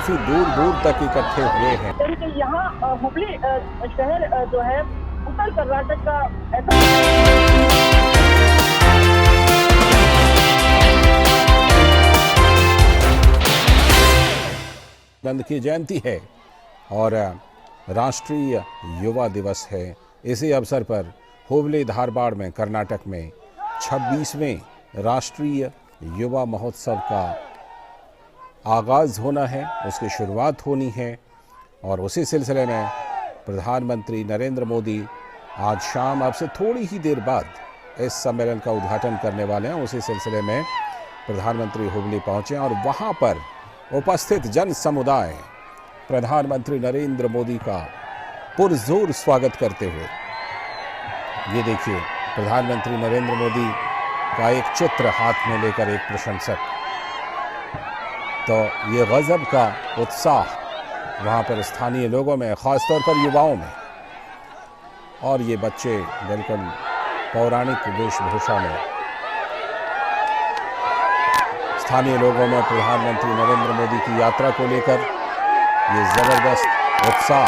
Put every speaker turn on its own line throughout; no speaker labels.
काफी दूर दूर तक इकट्ठे हुए हैं।
यहाँ हुबली शहर जो है उत्तर कर्नाटक का
नंद की जयंती है और राष्ट्रीय युवा दिवस है। इसी अवसर पर हुबली धारवाड़ में कर्नाटक में 26वें राष्ट्रीय युवा महोत्सव का आगाज़ होना है, उसकी शुरुआत होनी है। और उसी सिलसिले में प्रधानमंत्री नरेंद्र मोदी आज शाम अब से थोड़ी ही देर बाद इस सम्मेलन का उद्घाटन करने वाले हैं। उसी सिलसिले में प्रधानमंत्री हुबली पहुंचे और वहां पर उपस्थित जन समुदाय प्रधानमंत्री नरेंद्र मोदी का पुरजोर स्वागत करते हुए, ये देखिए प्रधानमंत्री नरेंद्र मोदी का एक चित्र हाथ में लेकर एक प्रशंसक, तो ये गजब का उत्साह वहाँ पर स्थानीय लोगों में, ख़ासतौर पर युवाओं में। और ये बच्चे बिल्कुल पौराणिक वेशभूषा में, स्थानीय लोगों में प्रधानमंत्री नरेंद्र मोदी की यात्रा को लेकर ये ज़बरदस्त उत्साह।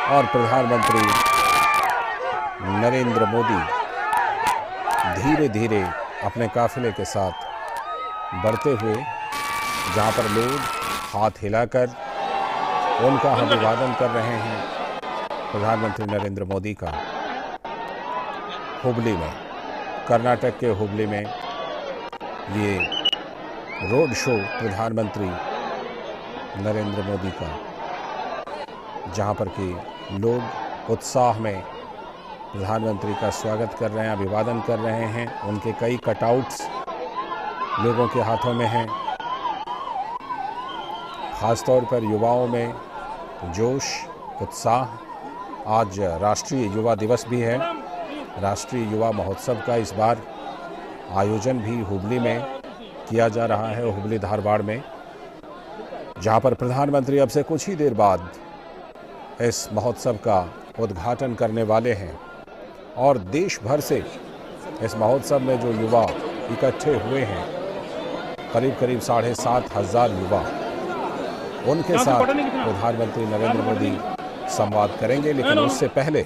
और प्रधानमंत्री नरेंद्र मोदी धीरे धीरे अपने काफिले के साथ बढ़ते हुए, जहाँ पर लोग हाथ हिलाकर उनका अभिवादन कर रहे हैं प्रधानमंत्री नरेंद्र मोदी का। हुबली में, कर्नाटक के हुबली में ये रोड शो प्रधानमंत्री नरेंद्र मोदी का, जहां पर कि लोग उत्साह में प्रधानमंत्री का स्वागत कर रहे हैं, अभिवादन कर रहे हैं। उनके कई कटआउट्स लोगों के हाथों में हैं। ख़ासतौर पर युवाओं में जोश, उत्साह। आज राष्ट्रीय युवा दिवस भी है। राष्ट्रीय युवा महोत्सव का इस बार आयोजन भी हुबली में किया जा रहा है, हुबली धारवाड़ में, जहां पर प्रधानमंत्री अब से कुछ ही देर बाद इस महोत्सव का उद्घाटन करने वाले हैं। और देश भर से इस महोत्सव में जो युवा इकट्ठे हुए हैं, करीब करीब 7,500 युवा, उनके साथ प्रधानमंत्री नरेंद्र मोदी संवाद करेंगे। लेकिन उससे पहले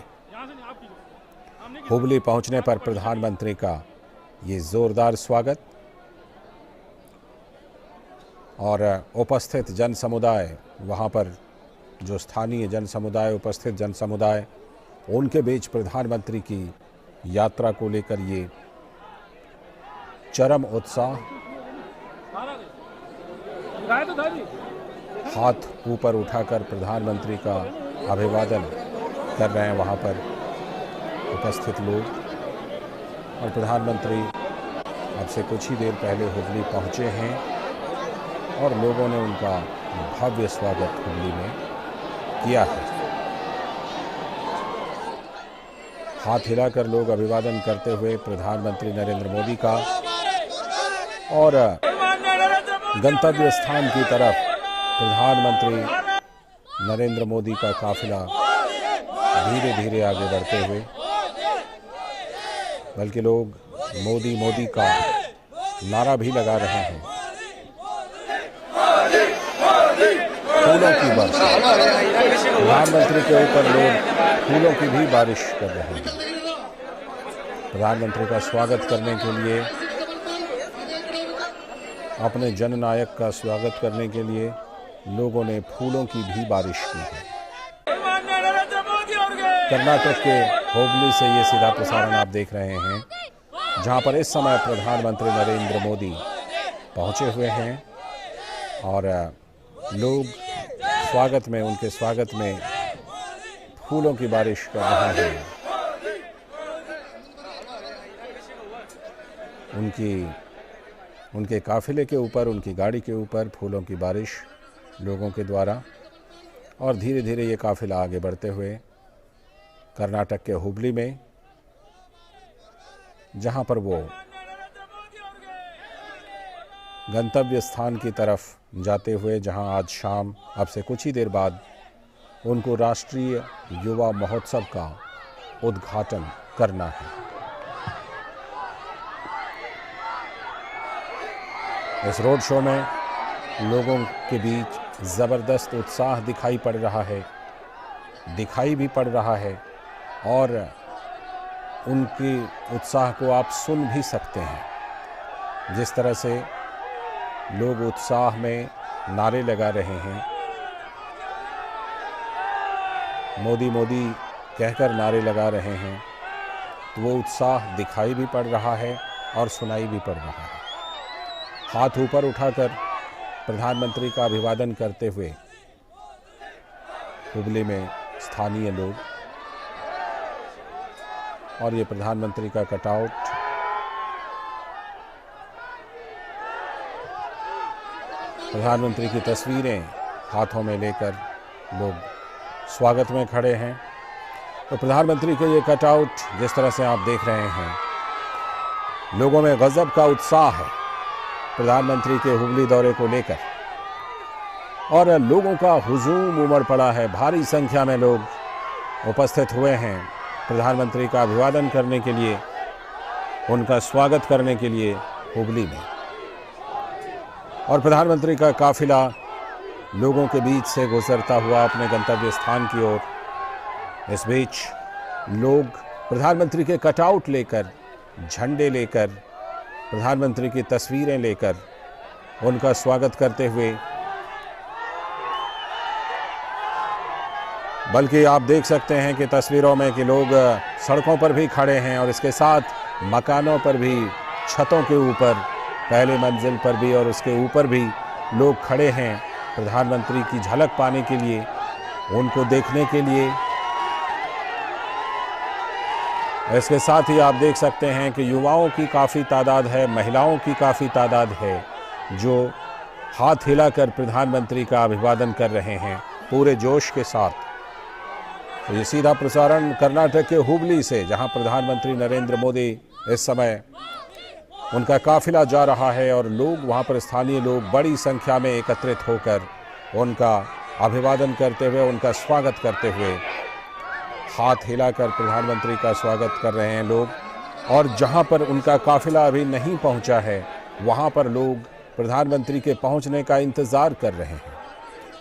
हुबली पहुंचने पर प्रधानमंत्री का ये जोरदार स्वागत और उपस्थित जन समुदाय, वहाँ पर जो स्थानीय जन समुदाय, उपस्थित जन समुदाय, उनके बीच प्रधानमंत्री की यात्रा को लेकर ये चरम उत्साह। हाथ ऊपर उठाकर प्रधानमंत्री का अभिवादन कर रहे हैं वहाँ पर उपस्थित लोग। और प्रधानमंत्री अब से कुछ ही देर पहले हुबली पहुँचे हैं और लोगों ने उनका भव्य स्वागत हुबली में किया है। हाथ हिलाकर लोग अभिवादन करते हुए प्रधानमंत्री नरेंद्र मोदी का, और गंतव्य स्थान की तरफ प्रधानमंत्री नरेंद्र मोदी का काफिला धीरे धीरे आगे बढ़ते हुए, बल्कि लोग मोदी मोदी का नारा भी लगा रहे हैं। फूलों की बारिश, प्रधानमंत्री के ऊपर लोग फूलों की भी बारिश कर रहे हैं। प्रधानमंत्री का स्वागत करने के लिए, अपने जननायक का स्वागत करने के लिए लोगों ने फूलों की भी बारिश की है। कर्नाटक के हुबली से ये सीधा प्रसारण आप देख रहे हैं, जहां पर इस समय प्रधानमंत्री नरेंद्र मोदी पहुंचे हुए हैं और लोग स्वागत में, उनके स्वागत में फूलों की बारिश कर रहे हैं। उनके काफिले के ऊपर, उनकी गाड़ी के ऊपर फूलों की बारिश लोगों के द्वारा। और धीरे धीरे ये काफिला आगे बढ़ते हुए कर्नाटक के हुबली में, जहां पर वो गंतव्य स्थान की तरफ जाते हुए, जहां आज शाम अब से कुछ ही देर बाद उनको राष्ट्रीय युवा महोत्सव का उद्घाटन करना है। इस रोड शो में लोगों के बीच ज़बरदस्त उत्साह दिखाई पड़ रहा है, दिखाई भी पड़ रहा है और उनके उत्साह को आप सुन भी सकते हैं। जिस तरह से लोग उत्साह में नारे लगा रहे हैं, मोदी मोदी कहकर नारे लगा रहे हैं, तो वो उत्साह दिखाई भी पड़ रहा है और सुनाई भी पड़ रहा है। हाथ ऊपर उठाकर प्रधानमंत्री का अभिवादन करते हुए हुबली में स्थानीय लोग, और ये प्रधानमंत्री का कटआउट प्रधानमंत्री की तस्वीरें हाथों में लेकर लोग स्वागत में खड़े हैं। तो प्रधानमंत्री के ये कटआउट जिस तरह से आप देख रहे हैं, लोगों में गजब का उत्साह है प्रधानमंत्री के हुबली दौरे को लेकर, और लोगों का हुजूम उमड़ पड़ा है। भारी संख्या में लोग उपस्थित हुए हैं प्रधानमंत्री का अभिवादन करने के लिए, उनका स्वागत करने के लिए हुबली में। और प्रधानमंत्री का काफिला लोगों के बीच से गुजरता हुआ अपने गंतव्य स्थान की ओर। इस बीच लोग प्रधानमंत्री के कटआउट लेकर, झंडे लेकर, प्रधानमंत्री की तस्वीरें लेकर उनका स्वागत करते हुए, बल्कि आप देख सकते हैं कि तस्वीरों में कि लोग सड़कों पर भी खड़े हैं और इसके साथ मकानों पर भी, छतों के ऊपर, पहले मंजिल पर भी और उसके ऊपर भी लोग खड़े हैं प्रधानमंत्री की झलक पाने के लिए, उनको देखने के लिए। इसके साथ ही आप देख सकते हैं कि युवाओं की काफ़ी तादाद है, महिलाओं की काफ़ी तादाद है जो हाथ हिलाकर प्रधानमंत्री का अभिवादन कर रहे हैं पूरे जोश के साथ। तो ये सीधा प्रसारण कर्नाटक के हुबली से, जहां प्रधानमंत्री नरेंद्र मोदी इस समय उनका काफिला जा रहा है और लोग वहां पर, स्थानीय लोग बड़ी संख्या में एकत्रित होकर उनका अभिवादन करते हुए, उनका स्वागत करते हुए, हाथ हिलाकर प्रधानमंत्री का स्वागत कर रहे हैं लोग। और जहां पर उनका काफिला अभी नहीं पहुंचा है, वहां पर लोग प्रधानमंत्री के पहुंचने का इंतज़ार कर रहे हैं।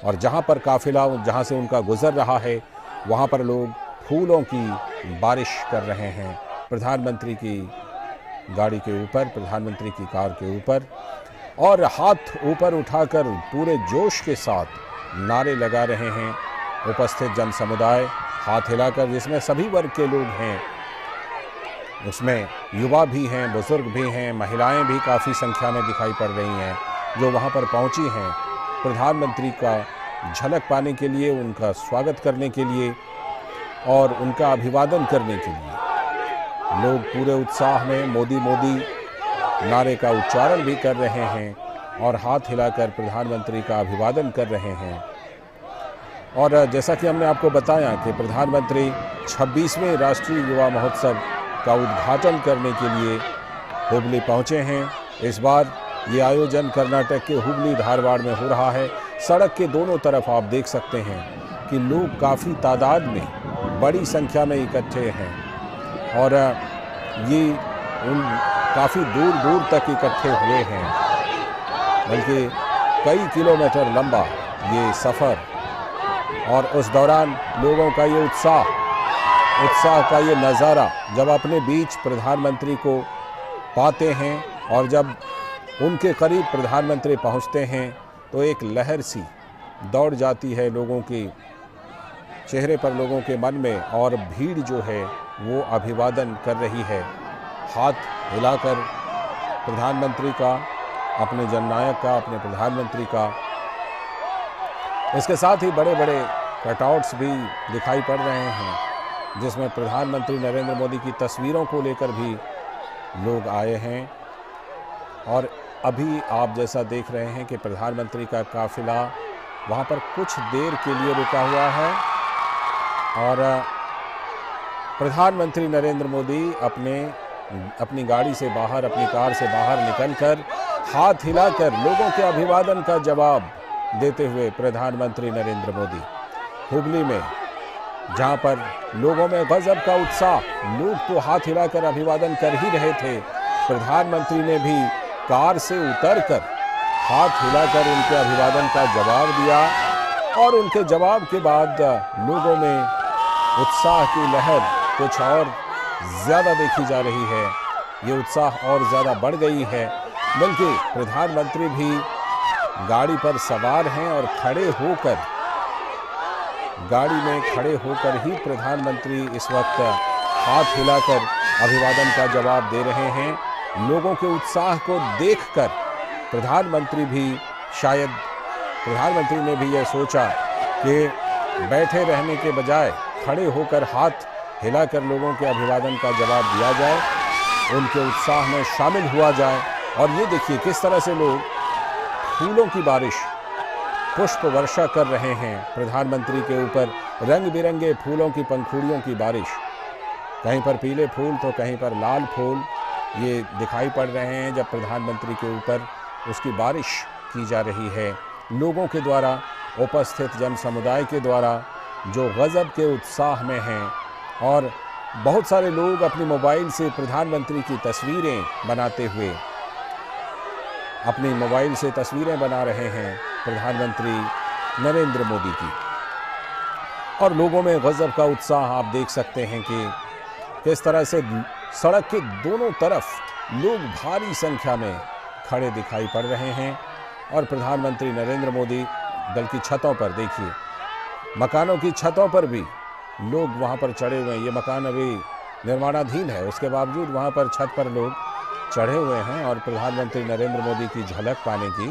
और जहां पर काफिला, जहां से उनका गुजर रहा है, वहां पर लोग फूलों की बारिश कर रहे हैं प्रधानमंत्री की गाड़ी के ऊपर, प्रधानमंत्री की कार के ऊपर, और हाथ ऊपर उठाकर पूरे जोश के साथ नारे लगा रहे हैं उपस्थित जन समुदाय, हाथ हिलाकर, जिसमें सभी वर्ग के लोग हैं। उसमें युवा भी हैं, बुजुर्ग भी हैं, महिलाएं भी काफ़ी संख्या में दिखाई पड़ रही हैं जो वहां पर पहुंची हैं प्रधानमंत्री का झलक पाने के लिए, उनका स्वागत करने के लिए और उनका अभिवादन करने के लिए। लोग पूरे उत्साह में मोदी मोदी नारे का उच्चारण भी कर रहे हैं और हाथ हिलाकर प्रधानमंत्री का अभिवादन कर रहे हैं। और जैसा कि हमने आपको बताया कि प्रधानमंत्री 26वें राष्ट्रीय युवा महोत्सव का उद्घाटन करने के लिए हुबली पहुंचे हैं। इस बार ये आयोजन कर्नाटक के हुबली धारवाड़ में हो रहा है। सड़क के दोनों तरफ आप देख सकते हैं कि लोग काफ़ी तादाद में, बड़ी संख्या में इकट्ठे हैं और ये काफ़ी दूर दूर तक इकट्ठे हुए हैं, बल्कि कई किलोमीटर लंबा ये सफ़र। और उस दौरान लोगों का ये उत्साह का ये नज़ारा, जब अपने बीच प्रधानमंत्री को पाते हैं और जब उनके करीब प्रधानमंत्री पहुंचते हैं, तो एक लहर सी दौड़ जाती है लोगों के चेहरे पर, लोगों के मन में, और भीड़ जो है वो अभिवादन कर रही है हाथ हिलाकर प्रधानमंत्री का, अपने जननायक का, अपने प्रधानमंत्री का। इसके साथ ही बड़े बड़े कटआउट्स भी दिखाई पड़ रहे हैं जिसमें प्रधानमंत्री नरेंद्र मोदी की तस्वीरों को लेकर भी लोग आए हैं। और अभी आप जैसा देख रहे हैं कि प्रधानमंत्री का काफिला वहाँ पर कुछ देर के लिए रुका हुआ है और प्रधानमंत्री नरेंद्र मोदी अपनी गाड़ी से बाहर, अपनी कार से बाहर निकलकर हाथ हिलाकर लोगों के अभिवादन का जवाब देते हुए प्रधानमंत्री नरेंद्र मोदी हुबली में, जहां पर लोगों में गजब का उत्साह, लोग तो हाथ हिलाकर अभिवादन कर ही रहे थे। प्रधानमंत्री ने भी कार से उतरकर हाथ हिलाकर उनके अभिवादन का जवाब दिया और उनके जवाब के बाद लोगों में उत्साह की लहर कुछ और ज़्यादा देखी जा रही है। ये उत्साह और ज़्यादा बढ़ गई है, बल्कि प्रधानमंत्री भी गाड़ी पर सवार हैं और गाड़ी में खड़े होकर ही प्रधानमंत्री इस वक्त हाथ हिलाकर अभिवादन का जवाब दे रहे हैं। लोगों के उत्साह को देखकर प्रधानमंत्री ने भी यह सोचा कि बैठे रहने के बजाय खड़े होकर हाथ हिलाकर लोगों के अभिवादन का जवाब दिया जाए, उनके उत्साह में शामिल हुआ जाए। और ये देखिए किस तरह से लोग फूलों की बारिश, पुष्प वर्षा कर रहे हैं प्रधानमंत्री के ऊपर, रंग बिरंगे फूलों की पंखुड़ियों की बारिश, कहीं पर पीले फूल तो कहीं पर लाल फूल ये दिखाई पड़ रहे हैं जब प्रधानमंत्री के ऊपर उसकी बारिश की जा रही है। लोगों के द्वारा, उपस्थित जन समुदाय के द्वारा जो गजब के उत्साह में हैं, और बहुत सारे लोग अपनी मोबाइल से प्रधानमंत्री की तस्वीरें बना रहे हैं प्रधानमंत्री नरेंद्र मोदी की। और लोगों में गजब का उत्साह आप देख सकते हैं कि किस तरह से सड़क के दोनों तरफ लोग भारी संख्या में खड़े दिखाई पड़ रहे हैं। और प्रधानमंत्री नरेंद्र मोदी दल की छतों पर देखिए, मकानों की छतों पर भी लोग वहां पर चढ़े हुए हैं। ये मकान अभी निर्माणाधीन है, उसके बावजूद वहां पर छत पर लोग चढ़े हुए हैं और प्रधानमंत्री नरेंद्र मोदी की झलक पाने की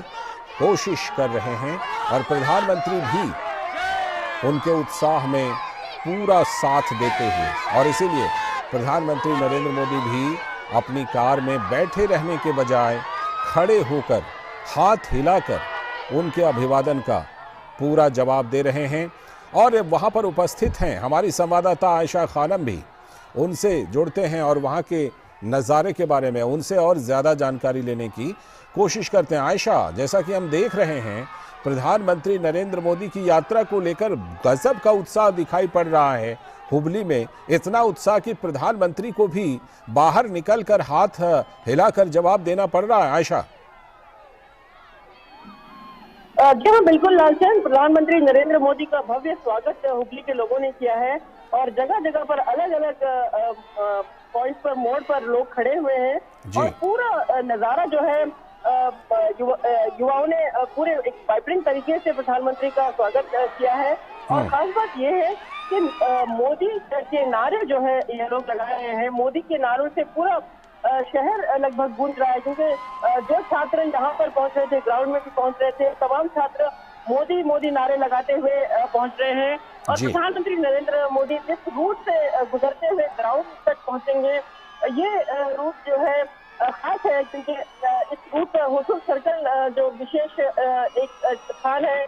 कोशिश कर रहे हैं। और प्रधानमंत्री भी उनके उत्साह में पूरा साथ देते हुए, और इसीलिए प्रधानमंत्री नरेंद्र मोदी भी अपनी कार में बैठे रहने के बजाय खड़े होकर हाथ हिलाकर उनके अभिवादन का पूरा जवाब दे रहे हैं। और वहाँ पर उपस्थित हैं हमारी संवाददाता आयशा खानम भी, उनसे जुड़ते हैं और वहाँ के नज़ारे के बारे में उनसे और ज़्यादा जानकारी लेने की कोशिश करते हैं। आयशा, जैसा कि हम देख रहे हैं प्रधानमंत्री नरेंद्र मोदी की यात्रा को लेकर गजब का उत्साह दिखाई पड़ रहा है हुबली में, इतना उत्साह कि प्रधानमंत्री को भी बाहर निकलकर हाथ हिलाकर जवाब देना पड़ रहा है। आयशा
जी हाँ, बिल्कुल लालचंद, प्रधानमंत्री नरेंद्र मोदी का भव्य स्वागत हुबली के लोगों ने किया है और जगह जगह पर अलग अलग पॉइंट पर, मोड़ पर लोग खड़े हुए हैं और पूरा नजारा जो है युवाओं ने पूरे एक वाइब्रेंट तरीके से प्रधानमंत्री का स्वागत किया है। और खास बात यह है कि मोदी के नारे जो है ये लोग लगा रहे हैं, मोदी के नारों से पूरा शहर लगभग गूंज रहा है, क्योंकि जो छात्र यहाँ पर पहुंच रहे थे, ग्राउंड में भी पहुंच रहे थे, तमाम छात्र मोदी मोदी नारे लगाते हुए पहुंच रहे हैं। और प्रधानमंत्री नरेंद्र मोदी जिस रूट से गुजरते हुए ग्राउंड तक पहुंचेंगे, ये रूट जो है खास है, क्योंकि इस रूट हुसूल सर्कल जो विशेष एक स्थान है,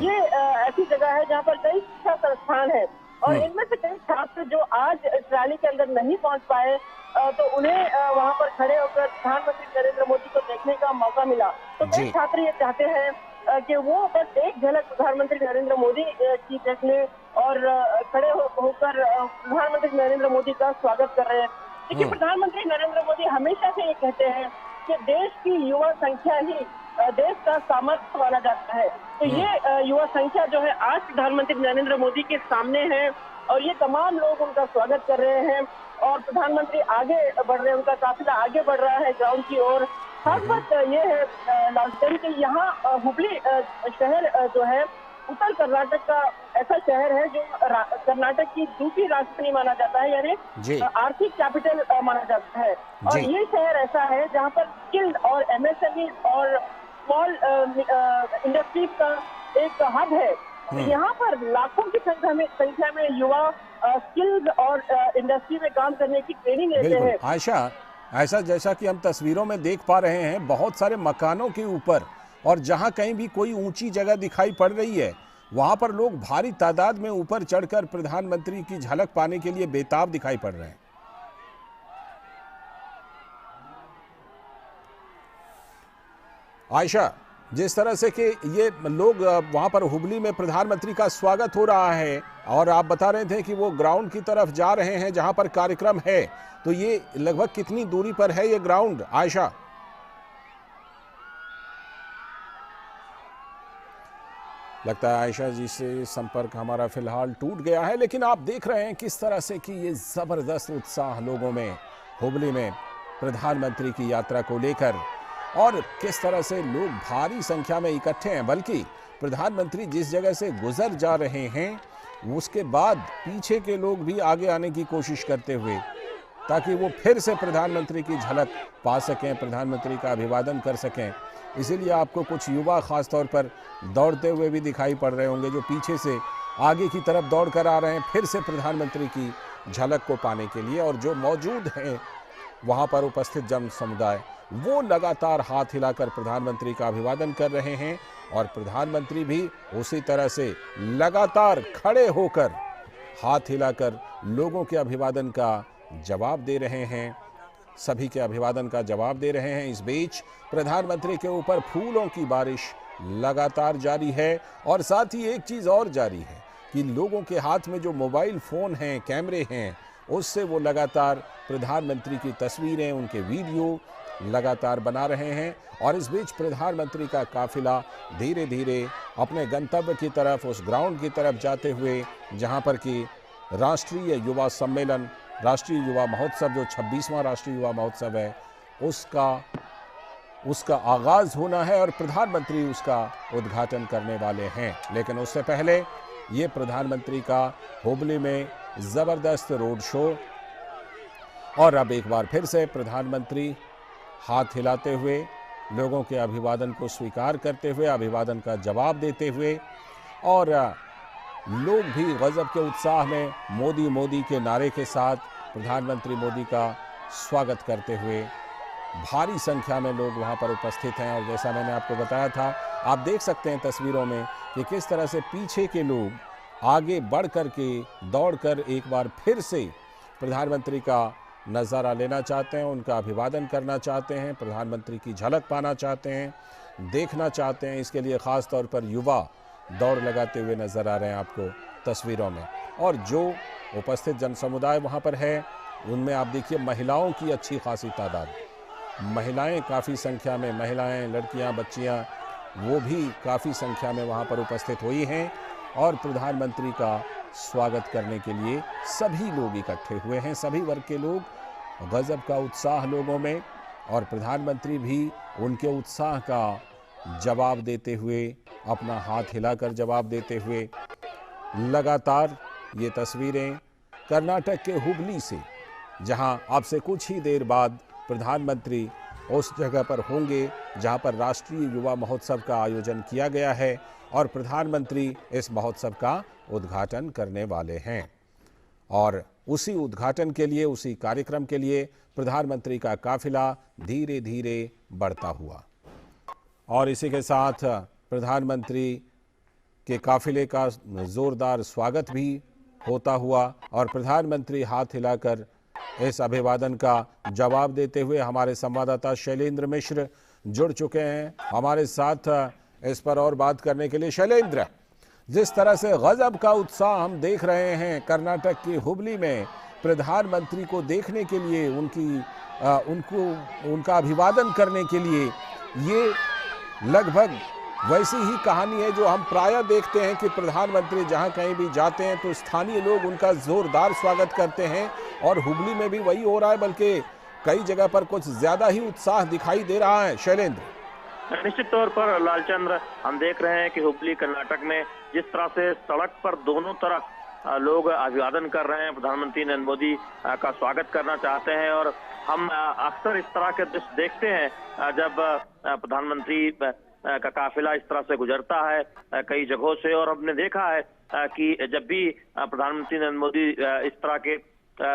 ये ऐसी जगह है जहाँ पर कई शिक्षा संस्थान है और इनमें से कई छात्र जो आज इस रैली के अंदर नहीं पहुंच पाए, तो उन्हें वहां पर खड़े होकर प्रधानमंत्री नरेंद्र मोदी को देखने का मौका मिला। तो कई छात्र ये चाहते हैं कि वो बस एक झलक प्रधानमंत्री नरेंद्र मोदी की देख लें और खड़े होकर प्रधानमंत्री नरेंद्र मोदी का स्वागत कर रहे हैं। देखिए, प्रधानमंत्री नरेंद्र मोदी हमेशा से ये कहते हैं कि देश की युवा संख्या ही देश का सामर्थ्य माना जाता है। तो ये युवा संख्या जो है आज प्रधानमंत्री नरेंद्र मोदी के सामने है और ये तमाम लोग उनका स्वागत कर रहे हैं और प्रधानमंत्री आगे बढ़ रहे हैं, उनका काफिला आगे बढ़ रहा है ग्राउंड की ओर। खास बात ये है लालचंद कि यहाँ हुबली शहर जो है उत्तर कर्नाटक का ऐसा शहर है जो कर्नाटक की दूसरी राजधानी माना जाता है, यानी आर्थिक कैपिटल माना जाता है। और ये शहर ऐसा है जहाँ पर स्किल्ड और एमएसएमई और स्मॉल इंडस्ट्रीज का एक हब है। यहाँ पर लाखों की संख्या में युवा स्किल्स और इंडस्ट्री में काम करने की ट्रेनिंग लेते हैं।
आयशा, ऐसा जैसा कि हम तस्वीरों में देख पा रहे हैं, बहुत सारे मकानों के ऊपर और जहां कहीं भी कोई ऊंची जगह दिखाई पड़ रही है, वहां पर लोग भारी तादाद में ऊपर चढ़कर प्रधानमंत्री की झलक पाने के लिए बेताब दिखाई पड़ रहे हैं। आयशा, जिस तरह से कि ये लोग वहां पर हुबली में प्रधानमंत्री का स्वागत हो रहा है और आप बता रहे थे कि वो ग्राउंड की तरफ जा रहे हैं जहां पर कार्यक्रम है, तो ये लगभग कितनी दूरी पर है ये ग्राउंड, आयशा? लगता है आयशा जी से संपर्क हमारा फिलहाल टूट गया है, लेकिन आप देख रहे हैं किस तरह से कि ये जबरदस्त उत्साह लोगों में हुबली में प्रधानमंत्री की यात्रा को लेकर, और किस तरह से लोग भारी संख्या में इकट्ठे हैं। बल्कि प्रधानमंत्री जिस जगह से गुजर जा रहे हैं उसके बाद पीछे के लोग भी आगे आने की कोशिश करते हुए, ताकि वो फिर से प्रधानमंत्री की झलक पा सकें, प्रधानमंत्री का अभिवादन कर सकें। इसीलिए आपको कुछ युवा खास तौर पर दौड़ते हुए भी दिखाई पड़ रहे होंगे, जो पीछे से आगे की तरफ दौड़ कर आ रहे हैं फिर से प्रधानमंत्री की झलक को पाने के लिए। और जो मौजूद हैं वहाँ पर उपस्थित जन समुदाय, वो लगातार हाथ हिलाकर प्रधानमंत्री का अभिवादन कर रहे हैं, और प्रधानमंत्री भी उसी तरह से लगातार खड़े होकर हाथ हिलाकर लोगों के अभिवादन का जवाब दे रहे हैं, सभी के अभिवादन का जवाब दे रहे हैं। इस बीच प्रधानमंत्री के ऊपर फूलों की बारिश लगातार जारी है, और साथ ही एक चीज़ और जारी है कि लोगों के हाथ में जो मोबाइल फ़ोन हैं, कैमरे हैं, उससे वो लगातार प्रधानमंत्री की तस्वीरें, उनके वीडियो लगातार बना रहे हैं। और इस बीच प्रधानमंत्री का काफिला धीरे धीरे अपने गंतव्य की तरफ, उस ग्राउंड की तरफ जाते हुए जहां पर कि राष्ट्रीय युवा सम्मेलन, राष्ट्रीय युवा महोत्सव, जो 26वां राष्ट्रीय युवा महोत्सव है, उसका आगाज़ होना है और प्रधानमंत्री उसका उद्घाटन करने वाले हैं। लेकिन उससे पहले ये प्रधानमंत्री का हुबली में ज़बरदस्त रोड शो, और अब एक बार फिर से प्रधानमंत्री हाथ हिलाते हुए, लोगों के अभिवादन को स्वीकार करते हुए, अभिवादन का जवाब देते हुए, और लोग भी गजब के उत्साह में मोदी मोदी के नारे के साथ प्रधानमंत्री मोदी का स्वागत करते हुए भारी संख्या में लोग वहां पर उपस्थित हैं। और जैसा मैंने आपको बताया था, आप देख सकते हैं तस्वीरों में कि किस तरह से पीछे के लोग आगे बढ़ कर के दौड़ कर एक बार फिर से प्रधानमंत्री का नज़ारा लेना चाहते हैं, उनका अभिवादन करना चाहते हैं, प्रधानमंत्री की झलक पाना चाहते हैं, देखना चाहते हैं। इसके लिए ख़ास तौर पर युवा दौड़ लगाते हुए नज़र आ रहे हैं आपको तस्वीरों में। और जो उपस्थित जन समुदाय वहाँ पर है, उनमें आप देखिए महिलाओं की अच्छी खासी तादाद, महिलाएं काफ़ी संख्या में, महिलाएं, लड़कियां, बच्चियां, वो भी काफ़ी संख्या में वहाँ पर उपस्थित हुई हैं, और प्रधानमंत्री का स्वागत करने के लिए सभी लोग इकट्ठे हुए हैं, सभी वर्ग के लोग। गजब का उत्साह लोगों में, और प्रधानमंत्री भी उनके उत्साह का जवाब देते हुए, अपना हाथ हिलाकर जवाब देते हुए, लगातार ये तस्वीरें कर्नाटक के हुबली से, जहां अब से कुछ ही देर बाद प्रधानमंत्री उस जगह पर होंगे जहां पर राष्ट्रीय युवा महोत्सव का आयोजन किया गया है, और प्रधानमंत्री इस महोत्सव का उद्घाटन करने वाले हैं। और उसी उद्घाटन के लिए, उसी कार्यक्रम के लिए प्रधानमंत्री का काफिला धीरे धीरे बढ़ता हुआ, और इसी के साथ प्रधानमंत्री के काफिले का जोरदार स्वागत भी होता हुआ, और प्रधानमंत्री हाथ हिलाकर इस अभिवादन का जवाब देते हुए। हमारे संवाददाता शैलेंद्र मिश्र जुड़ चुके हैं हमारे साथ इस पर और बात करने के लिए। शैलेंद्र, जिस तरह से गजब का उत्साह हम देख रहे हैं कर्नाटक की हुबली में प्रधानमंत्री को देखने के लिए, उनका अभिवादन करने के लिए, ये लगभग वैसी ही कहानी है जो हम प्रायः देखते हैं कि प्रधानमंत्री जहां कहीं भी जाते हैं तो स्थानीय लोग उनका जोरदार स्वागत करते हैं, और हुबली में भी वही हो रहा है, बल्कि कई जगह पर कुछ ज्यादा ही उत्साह दिखाई दे रहा है। शैलेंद्र,
निश्चित तौर पर लालचंद्र, हम देख रहे हैं कि हुबली कर्नाटक में जिस तरह से सड़क पर दोनों तरफ लोग अभिवादन कर रहे हैं, प्रधानमंत्री नरेंद्र मोदी का स्वागत करना चाहते हैं। और हम अक्सर इस तरह के दृश्य देखते हैं जब प्रधानमंत्री का काफिला इस तरह से गुजरता है कई जगहों से, और हमने देखा है कि जब भी प्रधानमंत्री नरेंद्र मोदी इस तरह के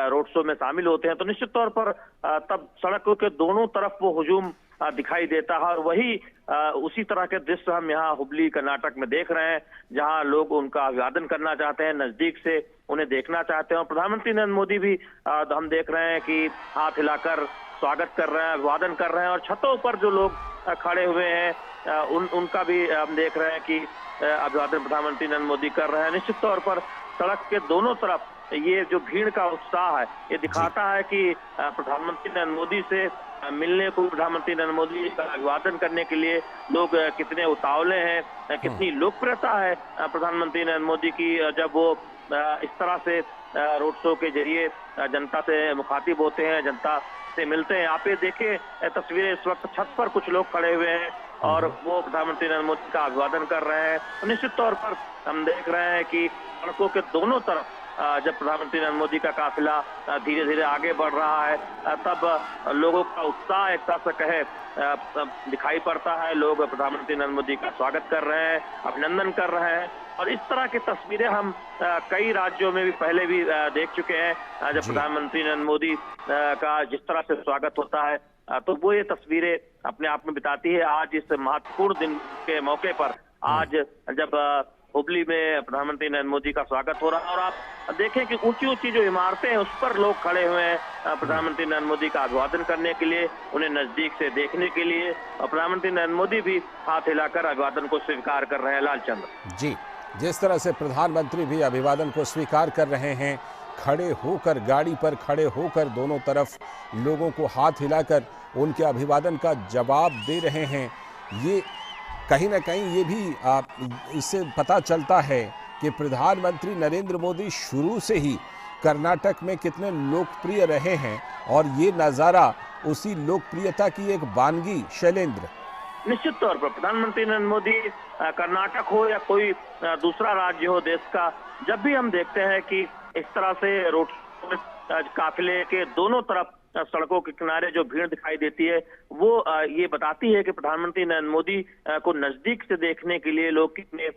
रोड शो में शामिल होते हैं तो निश्चित तौर पर तब सड़कों के दोनों तरफ वो हुजूम दिखाई देता है। और वही उसी तरह के दृश्य हम यहाँ हुबली कर्नाटक में देख रहे हैं, जहां लोग उनका अभिवादन करना चाहते हैं, नजदीक से उन्हें देखना चाहते हैं। और प्रधानमंत्री नरेंद्र मोदी भी हम देख रहे हैं कि हाथ हिलाकर स्वागत कर रहे हैं, अभिवादन कर रहे हैं। और छतों पर जो लोग खड़े हुए हैं उनका भी हम देख रहे हैं कि अभिवादन प्रधानमंत्री नरेंद्र मोदी कर रहे हैं। निश्चित तौर पर सड़क के दोनों तरफ ये जो भीड़ का उत्साह है ये दिखाता है कि प्रधानमंत्री नरेंद्र मोदी से मिलने को, प्रधानमंत्री नरेंद्र मोदी का अभिवादन करने के लिए लोग कितने उतावले हैं, कितनी लोकप्रियता है प्रधानमंत्री नरेंद्र मोदी की जब वो इस तरह से रोड शो के जरिए जनता से मुखातिब होते हैं, जनता से मिलते हैं। आप ये देखिए तस्वीरें, इस वक्त छत पर कुछ लोग खड़े हुए हैं और वो प्रधानमंत्री नरेंद्र मोदी का अभिवादन कर रहे हैं। तो निश्चित तौर पर हम देख रहे हैं कि सड़कों के दोनों तरफ जब प्रधानमंत्री नरेंद्र मोदी का काफिला धीरे धीरे आगे बढ़ रहा है तब लोगों का उत्साह एक तरह से कहे दिखाई पड़ता है। लोग प्रधानमंत्री नरेंद्र मोदी का स्वागत कर रहे हैं, अभिनंदन कर रहे हैं और इस तरह की तस्वीरें हम कई राज्यों में भी पहले भी देख चुके हैं। जब प्रधानमंत्री नरेंद्र मोदी का जिस तरह से स्वागत होता है तो वो ये तस्वीरें अपने आप में बिताती है। आज इस महत्वपूर्ण दिन के मौके पर आज जब हुबली में प्रधानमंत्री नरेंद्र मोदी का स्वागत हो रहा है और आप देखें कि ऊंची ऊंची जो इमारतें हैं उस पर लोग खड़े हुए हैं प्रधानमंत्री नरेंद्र मोदी का अभिवादन करने के लिए, उन्हें नजदीक से देखने के लिए। और प्रधानमंत्री नरेंद्र मोदी भी हाथ हिलाकर अभिवादन को स्वीकार कर रहे हैं। लालचंद्र
जी, जिस तरह से प्रधानमंत्री भी अभिवादन को स्वीकार कर रहे हैं, खड़े होकर, गाड़ी पर खड़े होकर दोनों तरफ लोगों को हाथ हिलाकर उनके अभिवादन का जवाब दे रहे हैं, ये कहीं ना कहीं ये भी इससे पता चलता है कि प्रधानमंत्री नरेंद्र मोदी शुरू से ही कर्नाटक में कितने लोकप्रिय रहे हैं और ये नज़ारा उसी लोकप्रियता की एक वानगी। शैलेंद्र,
निश्चित तौर पर प्रधानमंत्री नरेंद्र मोदी कर्नाटक हो या कोई दूसरा राज्य हो देश का, जब भी हम देखते हैं कि इस तरह से रोड काफिले के दोनों तरफ सड़कों के किनारे जो भीड़ दिखाई देती है वो ये बताती है कि प्रधानमंत्री नरेंद्र मोदी को नजदीक से देखने के लिए लोग कितने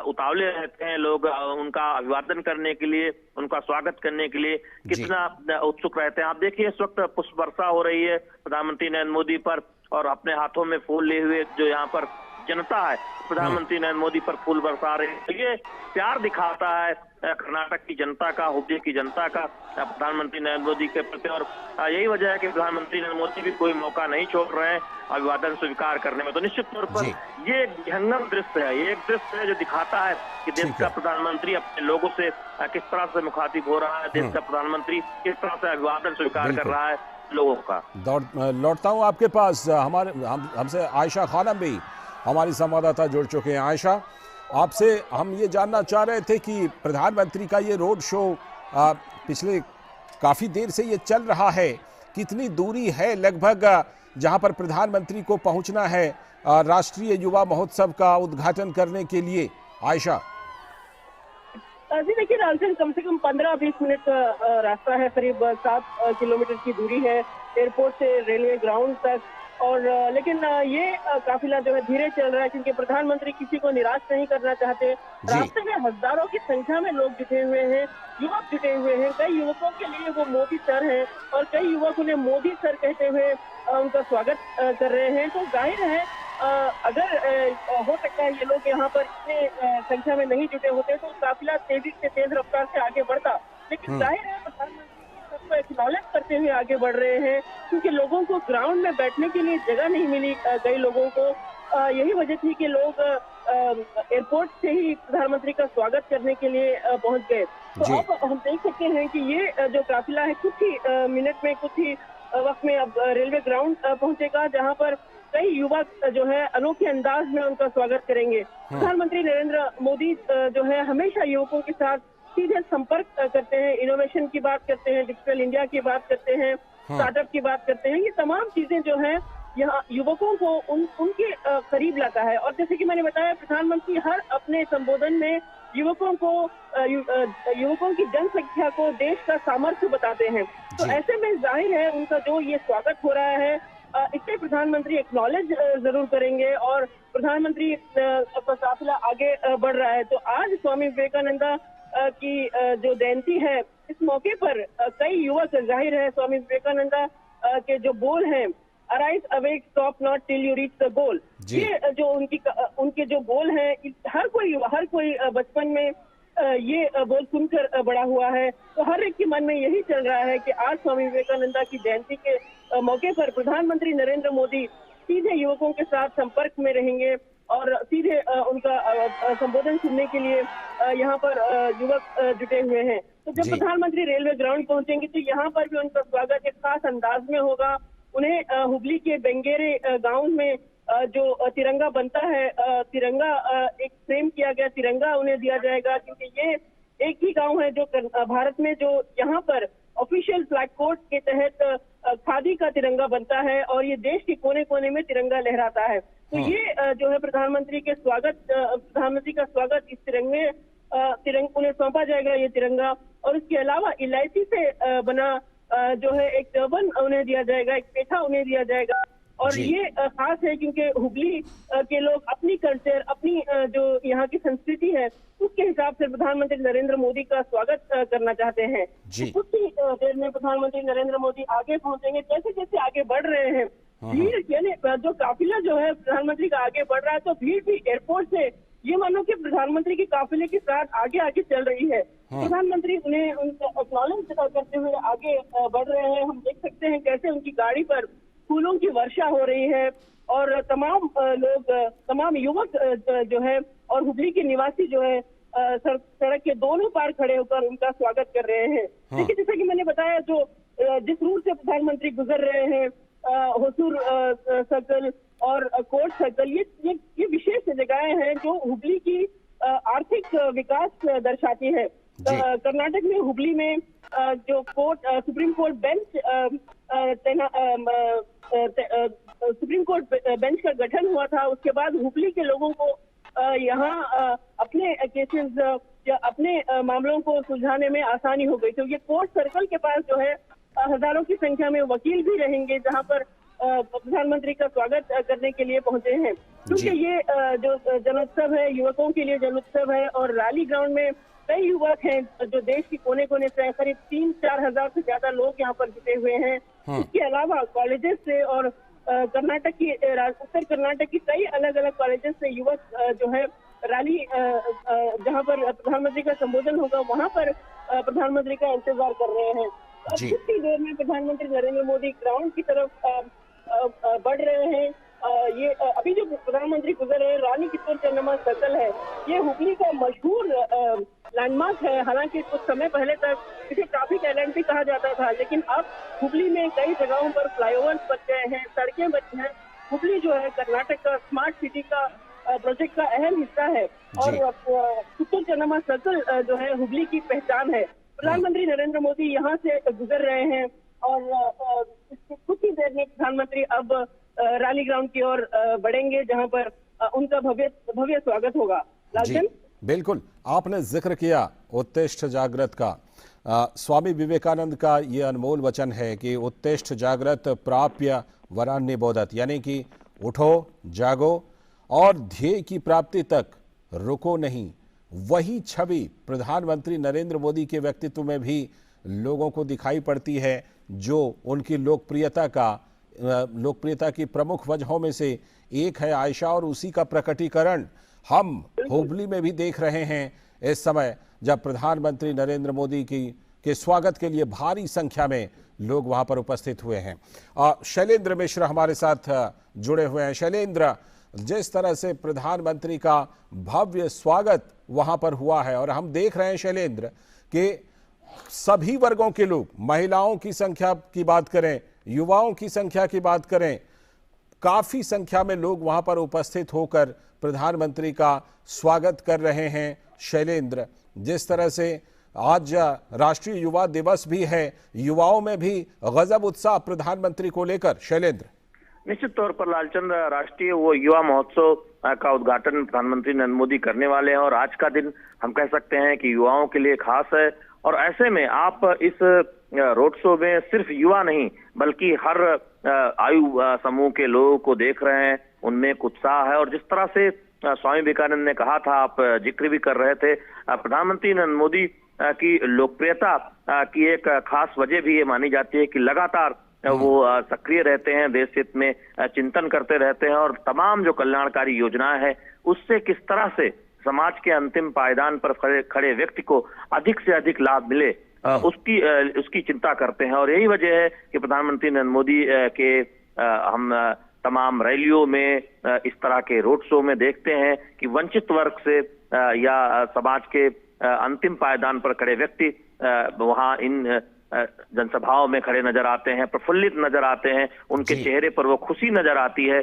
उतावले रहते हैं, लोग उनका अभिवादन करने के लिए, उनका स्वागत करने के लिए कितना उत्सुक रहते हैं। आप देखिए इस वक्त पुष्प वर्षा हो रही है प्रधानमंत्री नरेंद्र मोदी पर और अपने हाथों में फूल लिए हुए जो यहाँ पर जनता है प्रधानमंत्री नरेंद्र मोदी पर फूल बरसा रही है। ये प्यार दिखाता है कर्नाटक की जनता का, हुबली की जनता का प्रधानमंत्री नरेंद्र मोदी के प्रति और यही वजह है कि प्रधानमंत्री नरेंद्र मोदी भी कोई मौका नहीं छोड़ रहे हैं अभिवादन स्वीकार करने में। तो निश्चित तौर पर ये एक विहंगम दृश्य है, ये एक दृश्य है जो दिखाता है कि देश का प्रधानमंत्री अपने लोगों से किस तरह से मुखातिब हो रहा है, देश का प्रधानमंत्री किस तरह से अभिवादन स्वीकार कर रहा है लोगों का।
लौटता हूँ आपके पास, हमसे आयशा खानम भी हमारी संवाददाता जुड़ चुके हैं। आयशा, आपसे हम ये जानना चाह रहे थे कि प्रधानमंत्री का ये रोड शो पिछले काफ़ी देर से ये चल रहा है, कितनी दूरी है लगभग जहां पर प्रधानमंत्री को पहुंचना है राष्ट्रीय युवा महोत्सव का उद्घाटन करने के लिए? आयशा
जी देखिए लालचंद, कम से कम 15-20 मिनट का रास्ता है, करीब 7 किलोमीटर की दूरी है एयरपोर्ट से रेलवे ग्राउंड तक। और लेकिन ये काफिला जो है धीरे चल रहा है क्योंकि प्रधानमंत्री किसी को निराश नहीं करना चाहते। रास्ते में हजारों की संख्या में लोग जुटे हुए हैं, युवक जुटे हुए हैं। कई युवकों के लिए वो मोदी सर हैं और कई युवक उन्हें मोदी सर कहते हुए उनका स्वागत कर रहे हैं। तो जाहिर है अगर हो सकता है ये लोग यहाँ पर इतने संख्या में नहीं जुटे होते तो काफिला तेजी से, तेज रफ्तार से आगे बढ़ता। लेकिन जाहिर है प्रधानमंत्री सबको एक्नॉलेज करते हुए आगे बढ़ रहे हैं क्योंकि लोगों को ग्राउंड में बैठने के लिए जगह नहीं मिली। कई लोगों को यही वजह थी कि लोग एयरपोर्ट से ही प्रधानमंत्री का स्वागत करने के लिए पहुंच गए। तो अब हम देख सकते हैं कि ये जो काफिला है कुछ ही मिनट में, कुछ ही वक्त में अब रेलवे ग्राउंड पहुंचेगा जहां पर कई युवक जो है अनोखे अंदाज में उनका स्वागत करेंगे। प्रधानमंत्री नरेंद्र मोदी जो है हमेशा युवकों के साथ सीधे संपर्क करते हैं, इनोवेशन की बात करते हैं, डिजिटल इंडिया की बात करते हैं, स्टार्टअप की बात करते हैं। ये तमाम चीजें जो है यहाँ युवकों को उनके करीब लाता है। और जैसे कि मैंने बताया, प्रधानमंत्री हर अपने संबोधन में युवकों की जनसंख्या को देश का सामर्थ्य बताते हैं। तो ऐसे में जाहिर है उनका जो ये स्वागत हो रहा है इससे प्रधानमंत्री एक्नॉलेज जरूर करेंगे और प्रधानमंत्री का काफिला आगे बढ़ रहा है। तो आज स्वामी विवेकानंद की जो जयंती है, इस मौके पर कई युवक, जाहिर है स्वामी विवेकानंद के जो बोल हैं, arise awake stop not till you reach the goal, ये जो उनके जो बोल हैं, हर कोई बचपन में ये बोल सुनकर बड़ा हुआ है। तो हर एक के मन में यही चल रहा है कि आज स्वामी विवेकानंद की जयंती के मौके पर प्रधानमंत्री नरेंद्र मोदी सीधे युवकों के साथ संपर्क में रहेंगे और सीधे उनका संबोधन सुनने के लिए यहाँ पर युवक जुटे हुए हैं। तो जब
जी।
प्रधानमंत्री रेलवे ग्राउंड पहुंचेंगे तो यहाँ पर भी उनका स्वागत एक खास अंदाज में होगा। उन्हें हुबली के बेंगेरे गांव में जो तिरंगा बनता है, तिरंगा एक फ्रेम किया गया तिरंगा उन्हें दिया जाएगा, क्योंकि ये एक ही गांव है जो भारत में जो यहाँ पर ऑफिशियल फ्लैग कोड के तहत खादी का तिरंगा बनता है और ये देश के कोने कोने में तिरंगा लहराता है। तो ये जो है प्रधानमंत्री का स्वागत इस तिरंगे उन्हें सौंपा जाएगा ये तिरंगा। और इसके अलावा इलायची से बना जो है एक टर्बन उन्हें दिया जाएगा, एक पेठा उन्हें दिया जाएगा। और ये खास है क्योंकि हुबली के लोग अपनी कल्चर, अपनी जो यहाँ की संस्कृति है उसके हिसाब से प्रधानमंत्री नरेंद्र मोदी का स्वागत करना चाहते हैं। तो कुछ ही देर में प्रधानमंत्री नरेंद्र मोदी आगे पहुंचेंगे। जैसे जैसे आगे बढ़ रहे हैं भीड़, यानी जो काफिला जो है प्रधानमंत्री का आगे बढ़ रहा है, तो भीड़ भी एयरपोर्ट से ये मानो कि प्रधानमंत्री के काफिले के साथ आगे आगे चल रही है। प्रधानमंत्री उन्हें उनका एक्नॉलेज करते हुए आगे बढ़ रहे हैं। हम देख सकते हैं कैसे उनकी गाड़ी पर फूलों की वर्षा हो रही है और तमाम युवक जो है और हुबली के निवासी जो है सड़क के दोनों पार खड़े होकर उनका स्वागत कर रहे हैं। देखिए, जैसा कि मैंने बताया, जो जिस रूट से प्रधानमंत्री गुजर रहे हैं, होसूर सर्कल और कोर्ट सर्कल, ये विशेष जगहें हैं जो हुबली की आर्थिक विकास दर्शाती है। कर्नाटक में हुबली में जो सुप्रीम कोर्ट बेंच का गठन हुआ था, उसके बाद हुबली के लोगों को यहाँ अपने केसेस या अपने मामलों को सुलझाने में आसानी हो गई। तो ये कोर्ट सर्कल के पास जो है हजारों की संख्या में वकील भी रहेंगे जहाँ पर प्रधानमंत्री का स्वागत करने के लिए पहुंचे हैं। क्योंकि ये जो जनोत्सव है युवकों के लिए जनोत्सव है और रैली ग्राउंड में कई युवक हैं जो देश के कोने कोने से, करीब 3-4 हजार से ज्यादा लोग यहाँ पर जुटे हुए हैं। इसके अलावा कॉलेजेस से और उत्तर कर्नाटक की कई अलग अलग कॉलेजेस से युवक जो है रैली जहाँ पर प्रधानमंत्री का संबोधन होगा वहाँ पर प्रधानमंत्री का इंतजार कर रहे हैं। कुछ ही देर में प्रधानमंत्री नरेंद्र मोदी ग्राउंड की तरफ बढ़ रहे हैं। ये अभी जो प्रधानमंत्री गुजर रहे हैं रानी कित्तूर चेन्नम्मा सर्कल है, ये हुबली का मशहूर लैंडमार्क है। हालांकि कुछ समय पहले तक इसे ट्रैफिक आइलैंड भी कहा जाता था, लेकिन अब हुबली में कई जगहों पर फ्लाईओवर्स बन गए हैं, सड़कें बनी हैं। हुबली जो है कर्नाटक का स्मार्ट सिटी का प्रोजेक्ट का अहम हिस्सा है और कित्तूर चेन्नम्मा सर्कल जो है हुबली की पहचान है। प्रधानमंत्री नरेंद्र मोदी यहाँ से गुजर रहे हैं और कुछ ही देर में प्रधानमंत्री अब रैली ग्राउंड की ओर बढ़ेंगे जहां पर उनका भव्य स्वागत होगा। लालचंद,
बिल्कुल आपने जिक्र किया उत्तिष्ठ जागृत का। स्वामी विवेकानंद का ये अनमोल वचन है कि उत्तिष्ठ जागृत प्राप्य वरान्य बोधत, यानी कि उठो जागो और ध्येय की प्राप्ति तक रुको नहीं। वही छवि प्रधानमंत्री नरेंद्र मोदी के व्यक्तित्व में भी लोगों को दिखाई पड़ती है, जो उनकी लोकप्रियता की प्रमुख वजहों में से एक है आयशा, और उसी का प्रकटीकरण हम हुबली में भी देख रहे हैं इस समय, जब प्रधानमंत्री नरेंद्र मोदी के स्वागत के लिए भारी संख्या में लोग वहां पर उपस्थित हुए हैं। शैलेंद्र मिश्र हमारे साथ जुड़े हुए हैं। शैलेंद्र, जिस तरह से प्रधानमंत्री का भव्य स्वागत वहां पर हुआ है और हम देख रहे हैं शैलेंद्र कि सभी वर्गों के लोग, महिलाओं की संख्या की बात करें, युवाओं की संख्या की बात करें, काफी संख्या में लोग वहां पर उपस्थित होकर प्रधानमंत्री का स्वागत कर रहे हैं। शैलेंद्र, जिस तरह से आज राष्ट्रीय युवा दिवस भी है, युवाओं में भी गजब उत्साह प्रधानमंत्री को लेकर। शैलेंद्र,
निश्चित तौर पर लालचंद, राष्ट्रीय वो युवा महोत्सव का उद्घाटन प्रधानमंत्री नरेंद्र मोदी करने वाले हैं और आज का दिन हम कह सकते हैं कि युवाओं के लिए खास है। और ऐसे में आप इस रोड शो में सिर्फ युवा नहीं बल्कि हर आयु समूह के लोगों को देख रहे हैं, उनमें एक उत्साह है। और जिस तरह से स्वामी विवेकानंद ने कहा था, आप जिक्र भी कर रहे थे, प्रधानमंत्री नरेंद्र मोदी की लोकप्रियता की एक खास वजह भी ये मानी जाती है कि लगातार वो सक्रिय रहते हैं, देश हित में चिंतन करते रहते हैं और तमाम जो कल्याणकारी योजनाएं हैं उससे किस तरह से समाज के अंतिम पायदान पर खड़े व्यक्ति को अधिक से अधिक लाभ मिले उसकी चिंता करते हैं। और यही वजह है कि प्रधानमंत्री नरेंद्र मोदी के हम तमाम रैलियों में, इस तरह के रोड शो में देखते हैं कि वंचित वर्ग से या समाज के अंतिम पायदान पर खड़े व्यक्ति वहां इन जनसभाओं में खड़े नजर आते हैं, प्रफुल्लित नजर आते हैं, उनके चेहरे पर वो खुशी नजर आती है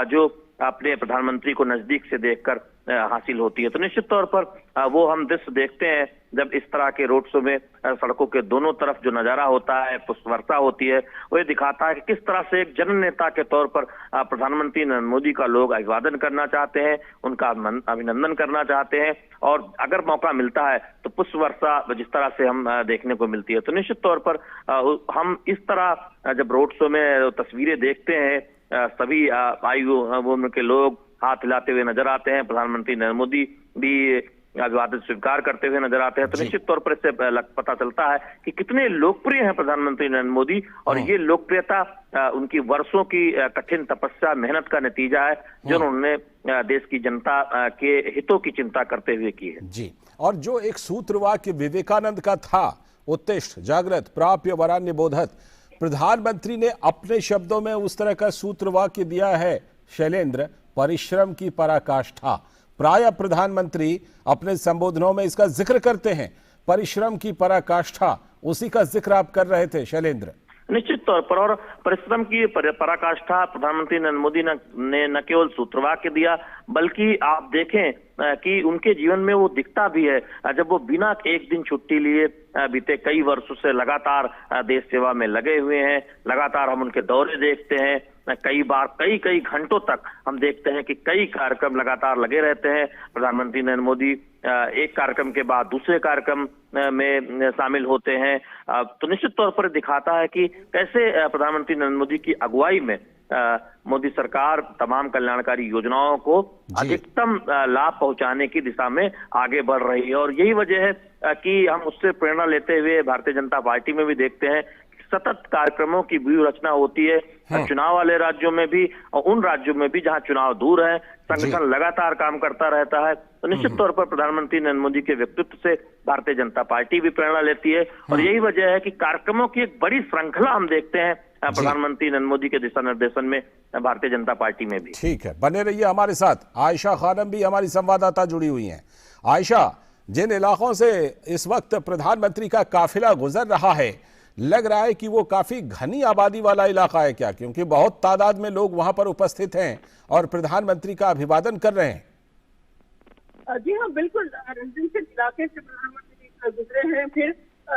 जो अपने प्रधानमंत्री को नजदीक से देखकर हासिल होती है। तो निश्चित तौर पर वो हम दृश्य देखते हैं जब इस तरह के रोड शो में सड़कों के दोनों तरफ जो नजारा होता है, पुष्पवर्षा होती है, वो ये दिखाता है कि किस तरह से एक जन नेता के तौर पर प्रधानमंत्री नरेंद्र मोदी का लोग अभिवादन करना चाहते हैं, उनका अभिनंदन करना चाहते हैं, और अगर मौका मिलता है तो पुष्पवर्षा जिस तरह से हम देखने को मिलती है। तो निश्चित तौर पर हम इस तरह जब रोड शो में तस्वीरें देखते हैं, सभी आयु उम्र के लोग हाथ हिलाते हुए नजर आते हैं, प्रधानमंत्री नरेंद्र मोदी भी अभिवादन स्वीकार करते हुए नजर आते हैं, तो निश्चित तौर पर इससे पता चलता है कि कितने लोकप्रिय हैं प्रधानमंत्री नरेंद्र मोदी, और ये लोकप्रियता उनकी वर्षों की कठिन तपस्या, मेहनत का नतीजा है जो उन्होंने देश की जनता के हितों की चिंता करते हुए की है।
जी, और जो एक सूत्र वाक्य विवेकानंद का था, उत्तिष्ठ जागृत प्राप्य वरान्य बोधत, प्रधानमंत्री ने अपने शब्दों में उस तरह का सूत्र वाक्य दिया है शैलेंद्र, परिश्रम की पराकाष्ठा। प्राय प्रधानमंत्री अपने संबोधनों में इसका जिक्र करते हैं, परिश्रम की पराकाष्ठा, उसी का जिक्र आप कर रहे थे शैलेंद्र।
निश्चित तौर पर, और परिश्रम की पराकाष्ठा प्रधानमंत्री नरेंद्र मोदी ने न केवल सूत्रवाक्य दिया, बल्कि आप देखें कि उनके जीवन में वो दिखता भी है जब वो बिना एक दिन छुट्टी लिए बीते कई वर्षों से लगातार देश सेवा में लगे हुए हैं। लगातार हम उनके दौरे देखते हैं, कई बार कई घंटों तक हम देखते हैं कि कई कार्यक्रम लगातार लगे रहते हैं। प्रधानमंत्री नरेंद्र मोदी एक कार्यक्रम के बाद दूसरे कार्यक्रम में शामिल होते हैं। तो निश्चित तौर पर दिखाता है कि कैसे प्रधानमंत्री नरेंद्र मोदी की अगुवाई में मोदी सरकार तमाम कल्याणकारी योजनाओं को अधिकतम लाभ पहुंचाने की दिशा में आगे बढ़ रही है। और यही वजह है कि हम उससे प्रेरणा लेते हुए भारतीय जनता पार्टी में भी देखते हैं सतत कार्यक्रमों की व्यूह रचना होती है, चुनाव वाले राज्यों में भी और उन राज्यों में भी जहां चुनाव दूर है, संगठन लगातार काम करता रहता है। तो निश्चित तौर पर प्रधानमंत्री नरेंद्र मोदी के व्यक्तित्व से भारतीय जनता पार्टी भी प्रेरणा लेती है, और यही वजह है कि कार्यक्रमों की एक बड़ी श्रृंखला हम देखते हैं प्रधानमंत्री नरेंद्र मोदी के दिशा निर्देशन में भारतीय जनता पार्टी में भी।
ठीक है, बने रहिए हमारे साथ। आयशा खानम भी हमारी संवाददाता जुड़ी हुई हैं। आयशा, जिन इलाकों से इस वक्त प्रधानमंत्री का काफिला गुजर रहा है, लग रहा है कि वो काफी घनी आबादी वाला इलाका है क्या? क्योंकि बहुत तादाद में लोग वहां पर उपस्थित हैं और प्रधानमंत्री का अभिवादन कर रहे हैं।
जी हाँ, बिल्कुल। रेजिडेंशियल इलाके से प्रधानमंत्री गुजरे हैं, फिर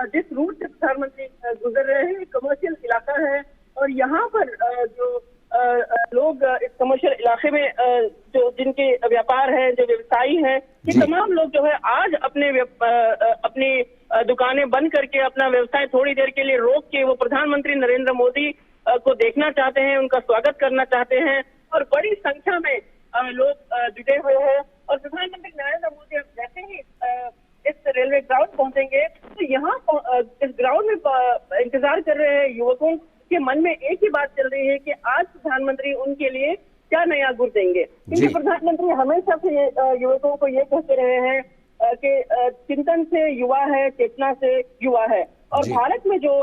जिस रूट से प्रधानमंत्री गुजर रहे हैं कमर्शियल इलाका है, और यहाँ पर जो लोग इस कमर्शियल इलाके में जो जिनके व्यापार है, जो व्यवसायी हैं, ये तमाम लोग जो है आज अपनी दुकानें बंद करके अपना व्यवसाय थोड़ी देर के लिए रोक के वो प्रधानमंत्री नरेंद्र मोदी को देखना चाहते हैं, उनका स्वागत करना चाहते हैं, और बड़ी संख्या में लोग जुटे हुए हैं। और प्रधानमंत्री नरेंद्र मोदी जैसे ही इस रेलवे ग्राउंड पहुंचेंगे तो यहाँ इस ग्राउंड में इंतजार कर रहे हैं युवकों के मन में एक ही बात चल रही है कि आज प्रधानमंत्री उनके लिए क्या नया गुर देंगे। क्योंकि प्रधानमंत्री हमेशा से युवकों को ये कहते रहे हैं कि चिंतन से युवा है, चेतना से युवा है, और भारत में जो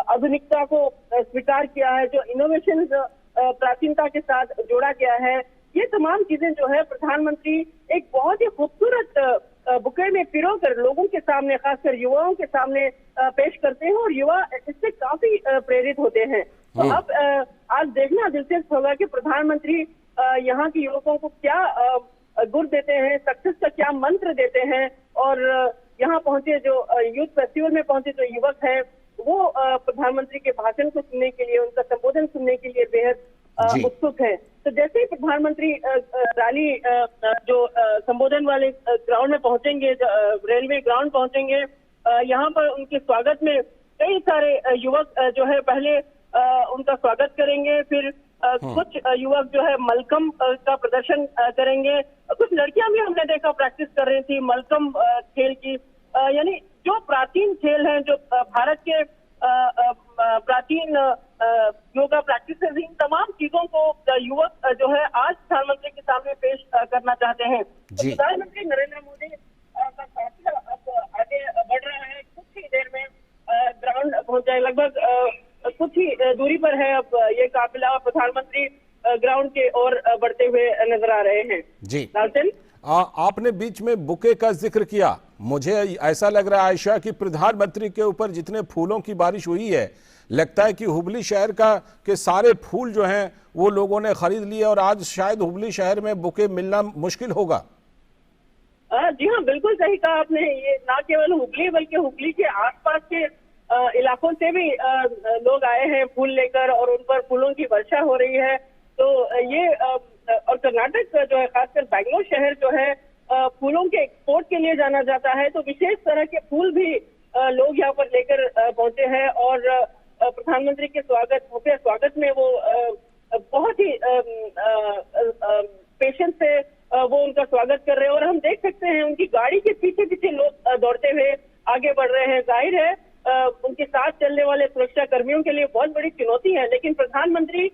आधुनिकता को स्वीकार किया है, जो इनोवेशन प्राचीनता के साथ जोड़ा गया है, ये तमाम चीजें जो है प्रधानमंत्री एक बहुत ही खूबसूरत बुके में पिरोकर लोगों के सामने, खासकर युवाओं के सामने पेश करते हैं, और युवा इससे काफी प्रेरित होते हैं। तो अब आज देखना दिलचस्प होगा कि प्रधानमंत्री यहाँ के युवकों को क्या गुर देते हैं, सक्सेस का क्या मंत्र देते हैं, और यहाँ पहुंचे जो यूथ फेस्टिवल में पहुंचे जो युवक हैं वो प्रधानमंत्री के भाषण को सुनने के लिए, उनका संबोधन सुनने के लिए बेहद उत्सुक है। तो जैसे ही प्रधानमंत्री रैली जो संबोधन वाले ग्राउंड में पहुंचेंगे, रेलवे ग्राउंड पहुंचेंगे, यहाँ पर उनके स्वागत में कई सारे युवक जो है पहले उनका स्वागत करेंगे, फिर कुछ युवक जो है मलकम का प्रदर्शन करेंगे। कुछ लड़कियां भी हमने देखा प्रैक्टिस कर रही थी मलकम खेल की, यानी जो प्राचीन खेल हैं, जो भारत के प्राचीन योगा प्रैक्टिसेस, इन तमाम चीजों को युवक जो है आज प्रधानमंत्री के सामने पेश करना चाहते हैं। प्रधानमंत्री नरेंद्र मोदी का काफिला अब आगे बढ़ रहा है, कुछ ही देर में ग्राउंड पहुंच जाए, लगभग कुछ ही दूरी पर है अब ये काफिला। प्रधानमंत्री ग्राउंड के ओर बढ़ते हुए नजर आ रहे हैं।
जी
लालचंद,
आपने बीच में बुके का जिक्र किया। मुझे ऐसा लग रहा है आयशा कि प्रधानमंत्री के ऊपर जितने फूलों की बारिश हुई है, लगता है कि हुबली शहर के सारे फूल जो हैं वो लोगों ने खरीद लिए और आज शायद हुबली शहर में बुके मिलना मुश्किल होगा।
जी हाँ, बिल्कुल सही कहा आपने। ये ना केवल हुबली बल्कि हुबली के आसपास के इलाकों से भी लोग आए हैं फूल लेकर और उन पर फूलों की वर्षा हो रही है। तो ये और कर्नाटक जो है, खासकर बैंगलोर शहर जो है फूलों के एक्सपोर्ट के लिए जाना जाता है, तो विशेष तरह के फूल भी लोग यहाँ पर लेकर पहुंचे हैं और प्रधानमंत्री के भव्य स्वागत में वो बहुत ही पेशेंस से वो उनका स्वागत कर रहे हैं। और हम देख सकते हैं उनकी गाड़ी के पीछे पीछे लोग दौड़ते हुए आगे बढ़ रहे हैं। जाहिर है उनके साथ चलने वाले सुरक्षा कर्मियों के लिए बहुत बड़ी चुनौती है, लेकिन प्रधानमंत्री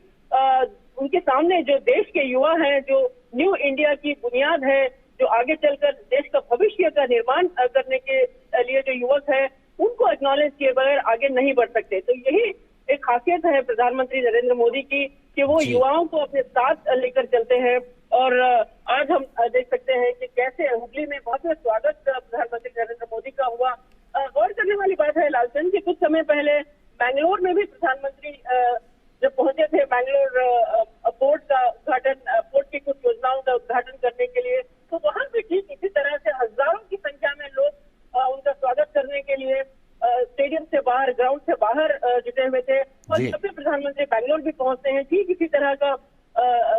उनके सामने जो देश के युवा हैं, जो न्यू इंडिया की बुनियाद है, जो आगे चलकर देश का भविष्य का निर्माण करने के लिए जो युवक है, उनको एक्नॉलेज किए बगैर आगे नहीं बढ़ सकते। तो यही एक खासियत है प्रधानमंत्री नरेंद्र मोदी की कि वो युवाओं को अपने साथ लेकर चलते हैं। और आज हम देख सकते हैं कि कैसे हुबली में बहुत स्वागत प्रधानमंत्री नरेंद्र मोदी का हुआ। गौर करने वाली बात है लालचंद कि कुछ समय पहले बैंगलोर में भी प्रधानमंत्री जब पहुंचे थे बैंगलोर पोर्ट का उद्घाटन, पोर्ट की कुछ योजनाओं का उद्घाटन करने के लिए, तो वहां भी ठीक इसी तरह से हजारों की संख्या में लोग उनका स्वागत करने के लिए स्टेडियम से बाहर, ग्राउंड से बाहर जुटे हुए थे। और जब भी प्रधानमंत्री बैंगलोर भी पहुंचते हैं, ठीक इसी तरह का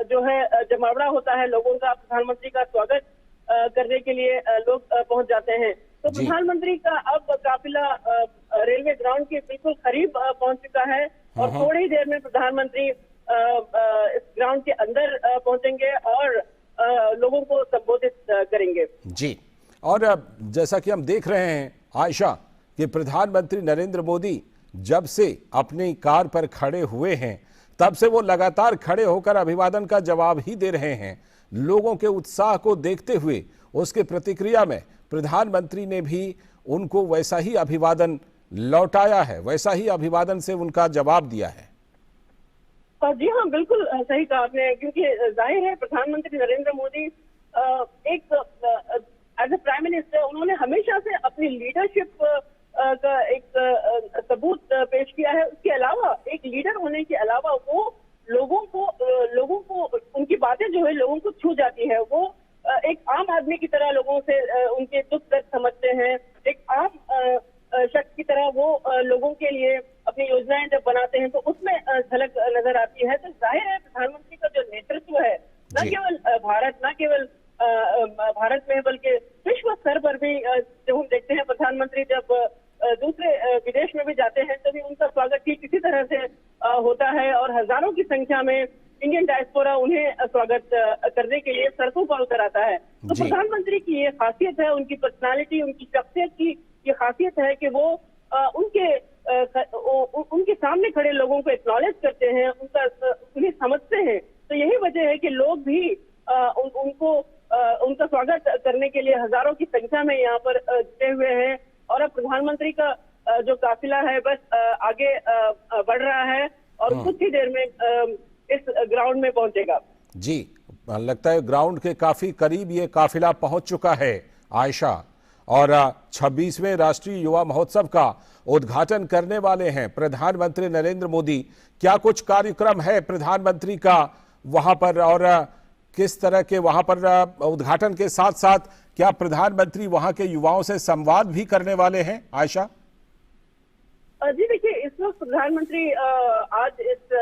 जो है जमावड़ा होता है लोगों का। प्रधानमंत्री का स्वागत करने के लिए लोग पहुंच जाते हैं। तो प्रधानमंत्री का अब काफिला रेलवे ग्राउंड के बिल्कुल करीब पहुंच चुका है और थोड़ी देर में प्रधानमंत्री इस ग्राउंड के अंदर पहुंचेंगे और लोगों को संबोधित करेंगे।
जी, और जैसा कि हम देख रहे हैं आयशा कि प्रधानमंत्री नरेंद्र मोदी जब से अपनी कार पर खड़े हुए हैं, तब से वो लगातार खड़े होकर अभिवादन का जवाब ही दे रहे हैं। लोगों के उत्साह को देखते हुए उसके प्रतिक्रिया में प्रधानमंत्री ने भी उनको वैसा ही अभिवादन लौटाया है, वैसा ही अभिवादन से उनका जवाब दिया है।
जी हाँ, बिल्कुल सही कहा आपने, क्योंकि जाहिर है प्रधानमंत्री नरेंद्र मोदी एक एज ए प्राइम मिनिस्टर उन्होंने हमेशा से अपनी लीडरशिप का एक सबूत पेश किया है। उसके अलावा एक लीडर होने के अलावा वो लोगों को उनकी बातें जो है लोगों को छू जाती है। वो एक आम आदमी की तरह लोगों से उनके दुख दर्द समझते हैं। एक आम शख्स की तरह वो लोगों के लिए अपनी योजनाएं जब बनाते हैं तो उसमें झलक नजर आती है। तो जाहिर है प्रधानमंत्री का जो नेतृत्व है, न केवल भारत में बल्कि विश्व स्तर पर भी जब हम देखते हैं प्रधानमंत्री जब दूसरे विदेश में भी जाते हैं तभी उनका स्वागत ठीक इसी तरह से होता है और हजारों की संख्या में इंडियन डायस्पोरा उन्हें स्वागत करने के लिए सड़कों पर उतर आता है। तो प्रधानमंत्री की ये खासियत है, उनकी पर्सनालिटी, उनकी शख्सियत की ये खासियत है कि वो उनके सामने खड़े लोगों को एक्नॉलेज करते हैं, उन्हें समझते हैं। तो यही वजह है कि लोग भी उनका स्वागत करने के लिए हजारों की संख्या में यहाँ पर जुटे हुए हैं। और अब प्रधानमंत्री का जो काफिला है बस आगे बढ़ रहा है और कुछ ही देर में इस ग्राउंड में पहुंचेगा।
जी, लगता है ग्राउंड के काफी करीब ये काफिला पहुंच चुका है आयशा, और 26वें राष्ट्रीय युवा महोत्सव का उद्घाटन करने वाले हैं प्रधानमंत्री नरेंद्र मोदी। क्या कुछ कार्यक्रम है प्रधानमंत्री का वहां पर, और किस तरह के वहां पर उद्घाटन के साथ साथ क्या प्रधानमंत्री वहां के युवाओं से संवाद भी करने वाले हैं आयशा?
जी देखिए, इस वक्त प्रधानमंत्री आज इस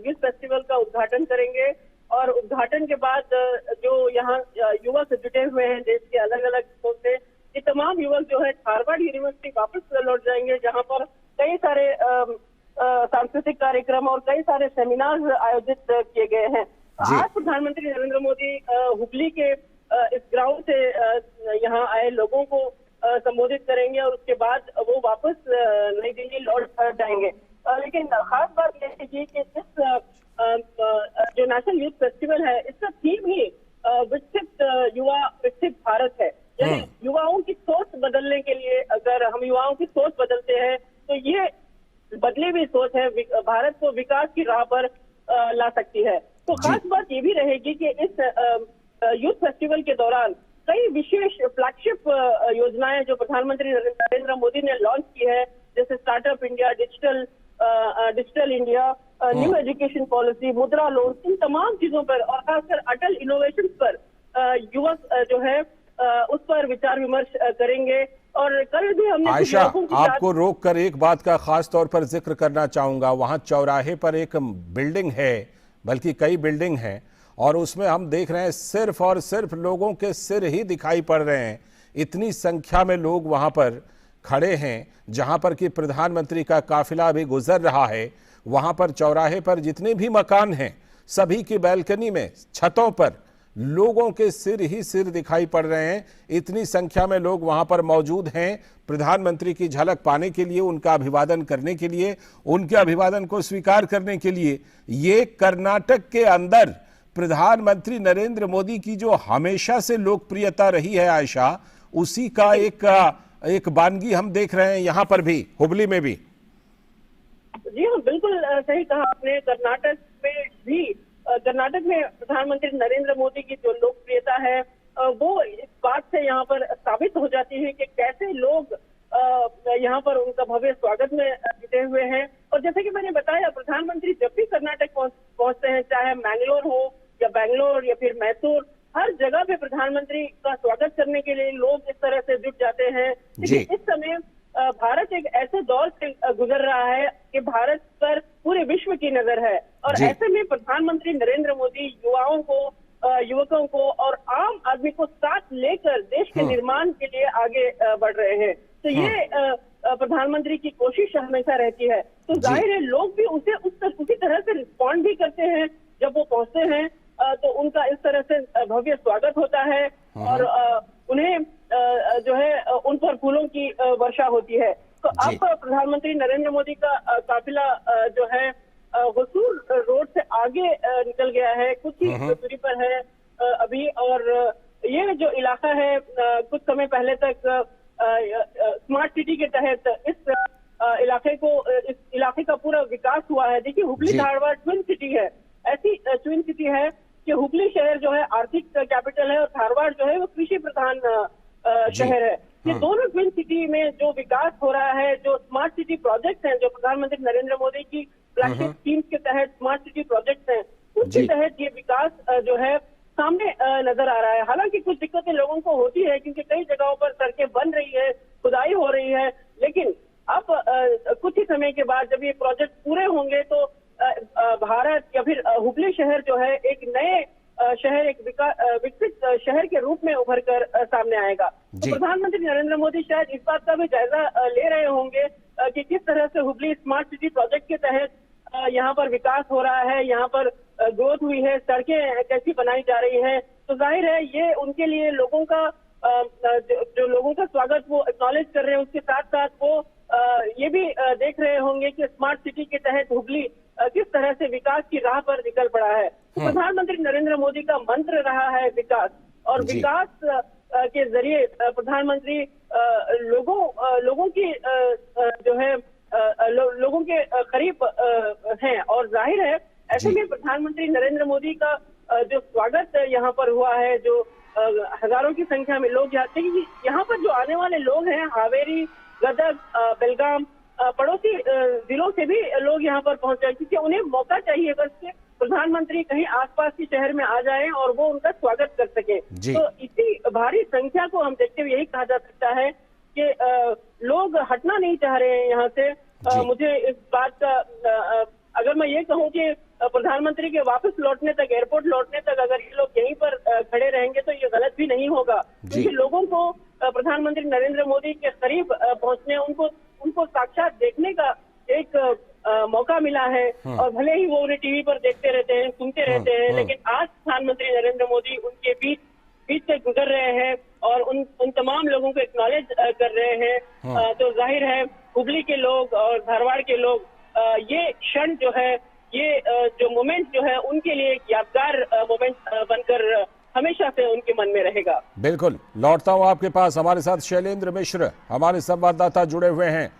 यूथ फेस्टिवल का उद्घाटन करेंगे और उद्घाटन के बाद जो यहाँ युवक जुटे हुए हैं देश के अलग अलग हिस्सों से, ये तमाम युवक जो है हार्वर्ड यूनिवर्सिटी वापस लौट जाएंगे, जहाँ पर कई सारे सांस्कृतिक कार्यक्रम और कई सारे सेमिनार आयोजित किए गए हैं। आज प्रधानमंत्री नरेंद्र मोदी हुबली के इस ग्राउंड से यहाँ आए लोगों को संबोधित करेंगे और उसके बाद वो वापस नई दिल्ली लौट जाएंगे। लेकिन खास बात यह है कि इस जो नेशनल यूथ फेस्टिवल है इसका थीम ही विकसित युवा विकसित भारत है। यानी युवाओं की सोच बदलने के लिए अगर हम युवाओं की सोच बदलते हैं तो ये बदली हुई सोच है भारत को विकास की राह पर ला सकती है। तो खास बात ये भी रहेगी कि इस यूथ फेस्टिवल के दौरान कई विशेष फ्लैगशिप योजनाएं जो प्रधानमंत्री नरेंद्र मोदी ने लॉन्च की है, जैसे startup India, digital India, new education policy, मुद्रा लोन, इन तमाम चीजों पर और खासकर अटल इनोवेशन पर युवक जो है उस पर विचार विमर्श करेंगे। और कल भी हमने
आयशा, आपको रोक कर एक बात का खास तौर पर जिक्र करना चाहूंगा। वहां चौराहे पर एक बिल्डिंग है, बल्कि कई बिल्डिंग हैं, और उसमें हम देख रहे हैं सिर्फ और सिर्फ लोगों के सिर ही दिखाई पड़ रहे हैं। इतनी संख्या में लोग वहां पर खड़े हैं जहां पर कि प्रधानमंत्री का काफिला भी गुजर रहा है। वहां पर चौराहे पर जितने भी मकान हैं, सभी की बैल्कनी में, छतों पर लोगों के सिर ही सिर दिखाई पड़ रहे हैं। इतनी संख्या में लोग वहां पर मौजूद हैं प्रधानमंत्री की झलक पाने के लिए, उनका अभिवादन करने के लिए, उनके अभिवादन को स्वीकार करने के लिए। ये कर्नाटक के अंदर प्रधानमंत्री नरेंद्र मोदी की जो हमेशा से लोकप्रियता रही है आयशा, उसी का एक बानगी हम देख रहे हैं यहां पर भी, हुबली में भी।
जी हाँ, बिल्कुल सही कहा आपने। कर्नाटक में प्रधानमंत्री नरेंद्र मोदी की जो लोकप्रियता है वो इस बात से यहाँ पर साबित हो जाती है कि कैसे लोग यहाँ पर उनका भव्य स्वागत में जुटे हुए हैं। और जैसे कि मैंने बताया, प्रधानमंत्री जब भी कर्नाटक पहुंचते हैं, चाहे मैंगलोर हो या बैंगलोर या फिर मैसूर, हर जगह पे प्रधानमंत्री का स्वागत करने के लिए लोग इस तरह से जुट जाते हैं। लेकिन इस समय भारत एक ऐसे दौर से गुजर रहा है कि भारत पर पूरे विश्व की नजर है, और ऐसे में प्रधानमंत्री नरेंद्र मोदी युवकों को और आम आदमी को साथ लेकर देश के निर्माण के लिए आगे बढ़ रहे हैं। तो ये प्रधानमंत्री की कोशिश हमेशा रहती है। तो जाहिर है लोग भी उसी तरह से रिस्पॉन्ड भी करते हैं। जब वो पहुंचते हैं तो उनका इस तरह से भव्य स्वागत होता है और उन्हें जो है उन पर फूलों की वर्षा होती है। तो अब प्रधानमंत्री नरेंद्र मोदी का काफिला जो है हुसूर रोड से आगे निकल गया है, कुछ ही दूरी पर है अभी। और ये जो इलाका है, कुछ समय पहले तक स्मार्ट सिटी के तहत इस इलाके का पूरा विकास हुआ है। देखिए, हुबली धारवाड़ ट्विन सिटी है, ऐसी ट्विन सिटी है कि हुबली शहर जो है आर्थिक कैपिटल है और धारवाड़ जो है वो कृषि प्रधान शहर है। ये दोनों ट्विन सिटी में जो विकास हो रहा है, जो स्मार्ट सिटी प्रोजेक्ट हैं, जो प्रधानमंत्री नरेंद्र मोदी की फ्लैगशिप स्कीम्स के तहत स्मार्ट सिटी प्रोजेक्ट हैं, उसके तहत ये विकास जो है सामने नजर आ रहा है। हालांकि कुछ दिक्कतें लोगों को होती है, क्योंकि कई जगहों पर सड़कें बन रही है, खुदाई हो रही है। लेकिन अब कुछ ही समय के बाद जब ये प्रोजेक्ट पूरे होंगे तो भारत या फिर हुबली शहर जो है एक नए शहर, एक विकसित शहर के रूप में उभर कर सामने आएगा। तो प्रधानमंत्री नरेंद्र मोदी शायद इस बात का भी जायजा ले रहे होंगे कि किस तरह से हुबली स्मार्ट सिटी प्रोजेक्ट के तहत यहाँ पर विकास हो रहा है, यहाँ पर ग्रोथ हुई है, सड़कें कैसी बनाई जा रही हैं। तो जाहिर है ये उनके लिए लोगों का जो लोगों का स्वागत वो एक्नॉलेज कर रहे हैं। उसके साथ साथ वो ये भी देख रहे होंगे कि स्मार्ट सिटी के तहत हुबली किस तरह से विकास की राह पर निकल पड़ा है। तो प्रधानमंत्री नरेंद्र मोदी का मंत्र रहा है विकास, और विकास के जरिए प्रधानमंत्री लोगों की जो है लोगों के करीब हैं। और जाहिर है ऐसे में प्रधानमंत्री नरेंद्र मोदी का जो स्वागत यहाँ पर हुआ है, जो हजारों की संख्या में लोग यहाँ पर जो आने वाले लोग हैं, हावेरी, गदग, बेलगाम, पड़ोसी जिलों से भी लोग यहाँ पर पहुंच रहे हैं, क्योंकि उन्हें मौका चाहिए बस कि प्रधानमंत्री कहीं आसपास के शहर में आ जाएं और वो उनका स्वागत कर सके। तो इसी भारी संख्या को हम देखते हुए यही कहा जा सकता है कि लोग हटना नहीं चाह रहे हैं यहाँ से। मुझे इस बात का अगर मैं ये कहूँ कि प्रधानमंत्री के वापस लौटने तक, एयरपोर्ट लौटने तक अगर ये लोग यहीं पर खड़े रहेंगे तो ये गलत भी नहीं होगा, क्योंकि लोगों को प्रधानमंत्री नरेंद्र मोदी के करीब पहुंचने, उनको साक्षात देखने का एक मौका मिला है। और भले ही वो उन्हें टीवी पर देखते रहते हैं, सुनते रहते हैं, लेकिन आज प्रधानमंत्री नरेंद्र मोदी उनके बीच से गुजर रहे हैं और उन तमाम लोगों को एक्नॉलेज कर रहे हैं। तो जाहिर है हुबली के लोग और धारवाड़ के लोग ये क्षण जो है, ये जो मोमेंट जो है, उनके लिए एक यादगार मोमेंट बनकर हमेशा से उनके मन में रहेगा।
बिल्कुल, लौटता हूं आपके पास। हमारे साथ शैलेंद्र मिश्र, हमारे संवाददाता, जुड़े हुए हैं।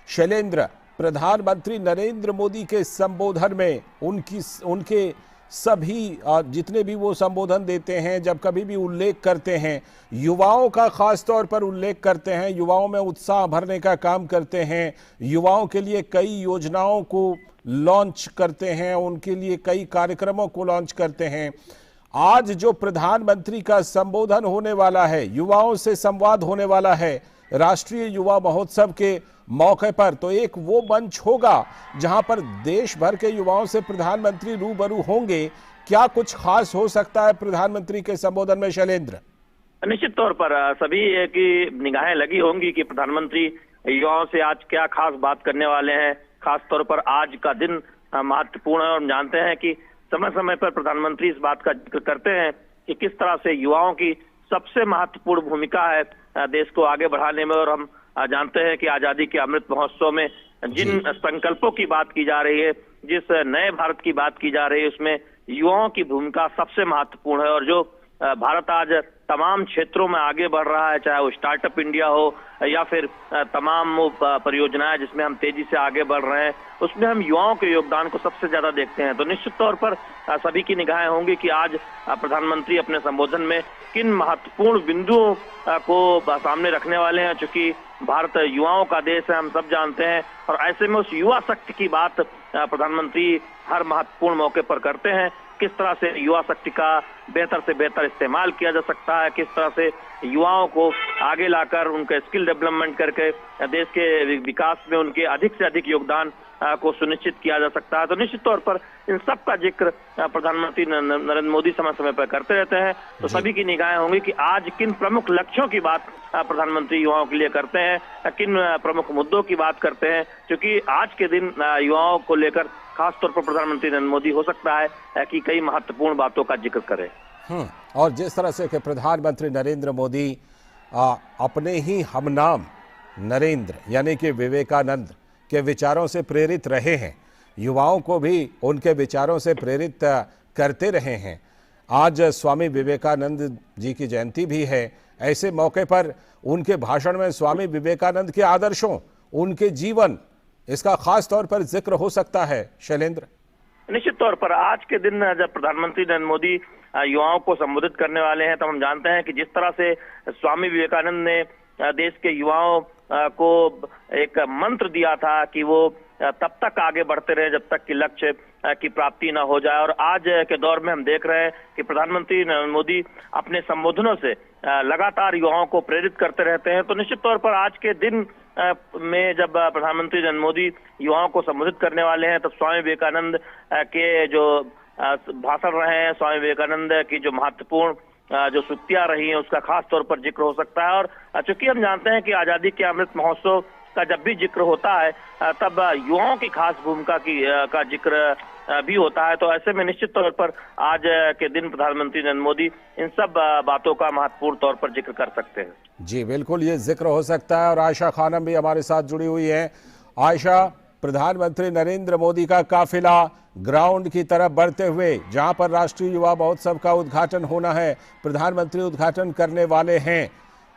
शैलेंद्र, प्रधानमंत्री नरेंद्र मोदी के संबोधन में उनके सभी जितने भी वो संबोधन देते हैं, जब कभी भी उल्लेख करते हैं, युवाओं का खास तौर पर उल्लेख करते हैं, युवाओं में उत्साह भरने का काम करते हैं, युवाओं के लिए कई योजनाओं को लॉन्च करते हैं, उनके लिए कई कार्यक्रमों को लॉन्च करते हैं। आज जो प्रधानमंत्री का संबोधन होने वाला है, युवाओं से संवाद होने वाला है राष्ट्रीय युवा महोत्सव के मौके पर, तो एक वो मंच होगा जहां पर देश भर के युवाओं से प्रधानमंत्री रूबरू होंगे। क्या कुछ खास हो सकता है प्रधानमंत्री के संबोधन में, शैलेंद्र?
निश्चित तौर पर सभी की निगाहें लगी होंगी कि प्रधानमंत्री युवाओं से आज क्या खास बात करने वाले हैं। खास तौर पर आज का दिन महत्वपूर्ण है और हम जानते हैं कि समय समय पर प्रधानमंत्री इस बात का जिक्र करते हैं कि किस तरह से युवाओं की सबसे महत्वपूर्ण भूमिका है देश को आगे बढ़ाने में। और हम जानते हैं कि आजादी के अमृत महोत्सव में जिन संकल्पों की बात की जा रही है, जिस नए भारत की बात की जा रही है, उसमें युवाओं की भूमिका सबसे महत्वपूर्ण है। और जो भारत आज तमाम क्षेत्रों में आगे बढ़ रहा है, चाहे वो स्टार्टअप इंडिया हो या फिर तमाम परियोजनाएं जिसमें हम तेजी से आगे बढ़ रहे हैं, उसमें हम युवाओं के योगदान को सबसे ज्यादा देखते हैं। तो निश्चित तौर पर सभी की निगाहें होंगी कि आज प्रधानमंत्री अपने संबोधन में किन महत्वपूर्ण बिंदुओं को सामने रखने वाले हैं। चूंकि भारत युवाओं का देश है, हम सब जानते हैं, और ऐसे में उस युवा शक्ति की बात प्रधानमंत्री हर महत्वपूर्ण मौके पर करते हैं। किस तरह से युवा शक्ति का बेहतर से बेहतर इस्तेमाल किया जा सकता है, किस तरह से युवाओं को आगे लाकर उनका स्किल डेवलपमेंट करके देश के विकास में उनके अधिक से अधिक योगदान को सुनिश्चित किया जा सकता है। तो निश्चित तौर पर इन सब का जिक्र प्रधानमंत्री नरेंद्र मोदी समय समय पर करते रहते हैं। तो सभी की निगाहें होंगी कि आज किन प्रमुख लक्ष्यों की बात प्रधानमंत्री युवाओं के लिए करते हैं, किन प्रमुख मुद्दों की बात करते हैं। क्योंकि आज के दिन युवाओं को लेकर खास तौर पर प्रधानमंत्री नरेंद्र मोदी हो सकता है कि कई महत्वपूर्ण बातों का जिक्र करें।
और जिस तरह से कि प्रधानमंत्री नरेंद्र मोदी अपने ही हमनाम नरेंद्र यानी कि विवेकानंद के विचारों से प्रेरित रहे हैं, युवाओं को भी उनके विचारों से प्रेरित करते रहे हैं। आज स्वामी विवेकानंद जी की जयंती भी है। ऐसे मौके पर उनके भाषण में स्वामी विवेकानंद के आदर्शों, उनके जीवन, इसका खास तौर पर जिक्र हो सकता है, शैलेंद्र?
निश्चित तौर पर आज के दिन जब प्रधानमंत्री नरेंद्र मोदी युवाओं को संबोधित करने वाले हैं, तो हम जानते हैं कि जिस तरह से स्वामी विवेकानंद ने देश के युवाओं को एक मंत्र दिया था कि वो तब तक आगे बढ़ते रहे जब तक कि लक्ष्य की प्राप्ति न हो जाए। और आज के दौर में हम देख रहे हैं कि प्रधानमंत्री नरेंद्र मोदी अपने संबोधनों से लगातार युवाओं को प्रेरित करते रहते हैं। तो निश्चित तौर पर आज के दिन में जब प्रधानमंत्री नरेंद्र मोदी युवाओं को संबोधित करने वाले हैं, तब स्वामी विवेकानंद के जो भाषण रहे हैं, स्वामी विवेकानंद की जो महत्वपूर्ण जो सूक्तियां रही हैं, उसका खास तौर पर जिक्र हो सकता है। और चूंकि हम जानते हैं कि आजादी के अमृत महोत्सव का जब भी जिक्र होता है तब युवाओं की खास भूमिका का जिक्र भी होता है। तो ऐसे में निश्चित तौर पर आज के दिन प्रधानमंत्री नरेंद्र मोदी इन सब बातों का महत्वपूर्ण तौर पर जिक्र कर सकते हैं।
जी बिल्कुल, ये जिक्र हो सकता है। और आयशा खानम भी हमारे साथ जुड़ी हुई है। आयशा, प्रधानमंत्री नरेंद्र मोदी का काफिला ग्राउंड की तरफ बढ़ते हुए, जहां पर राष्ट्रीय युवा महोत्सव का उद्घाटन होना है, प्रधानमंत्री उद्घाटन करने वाले हैं,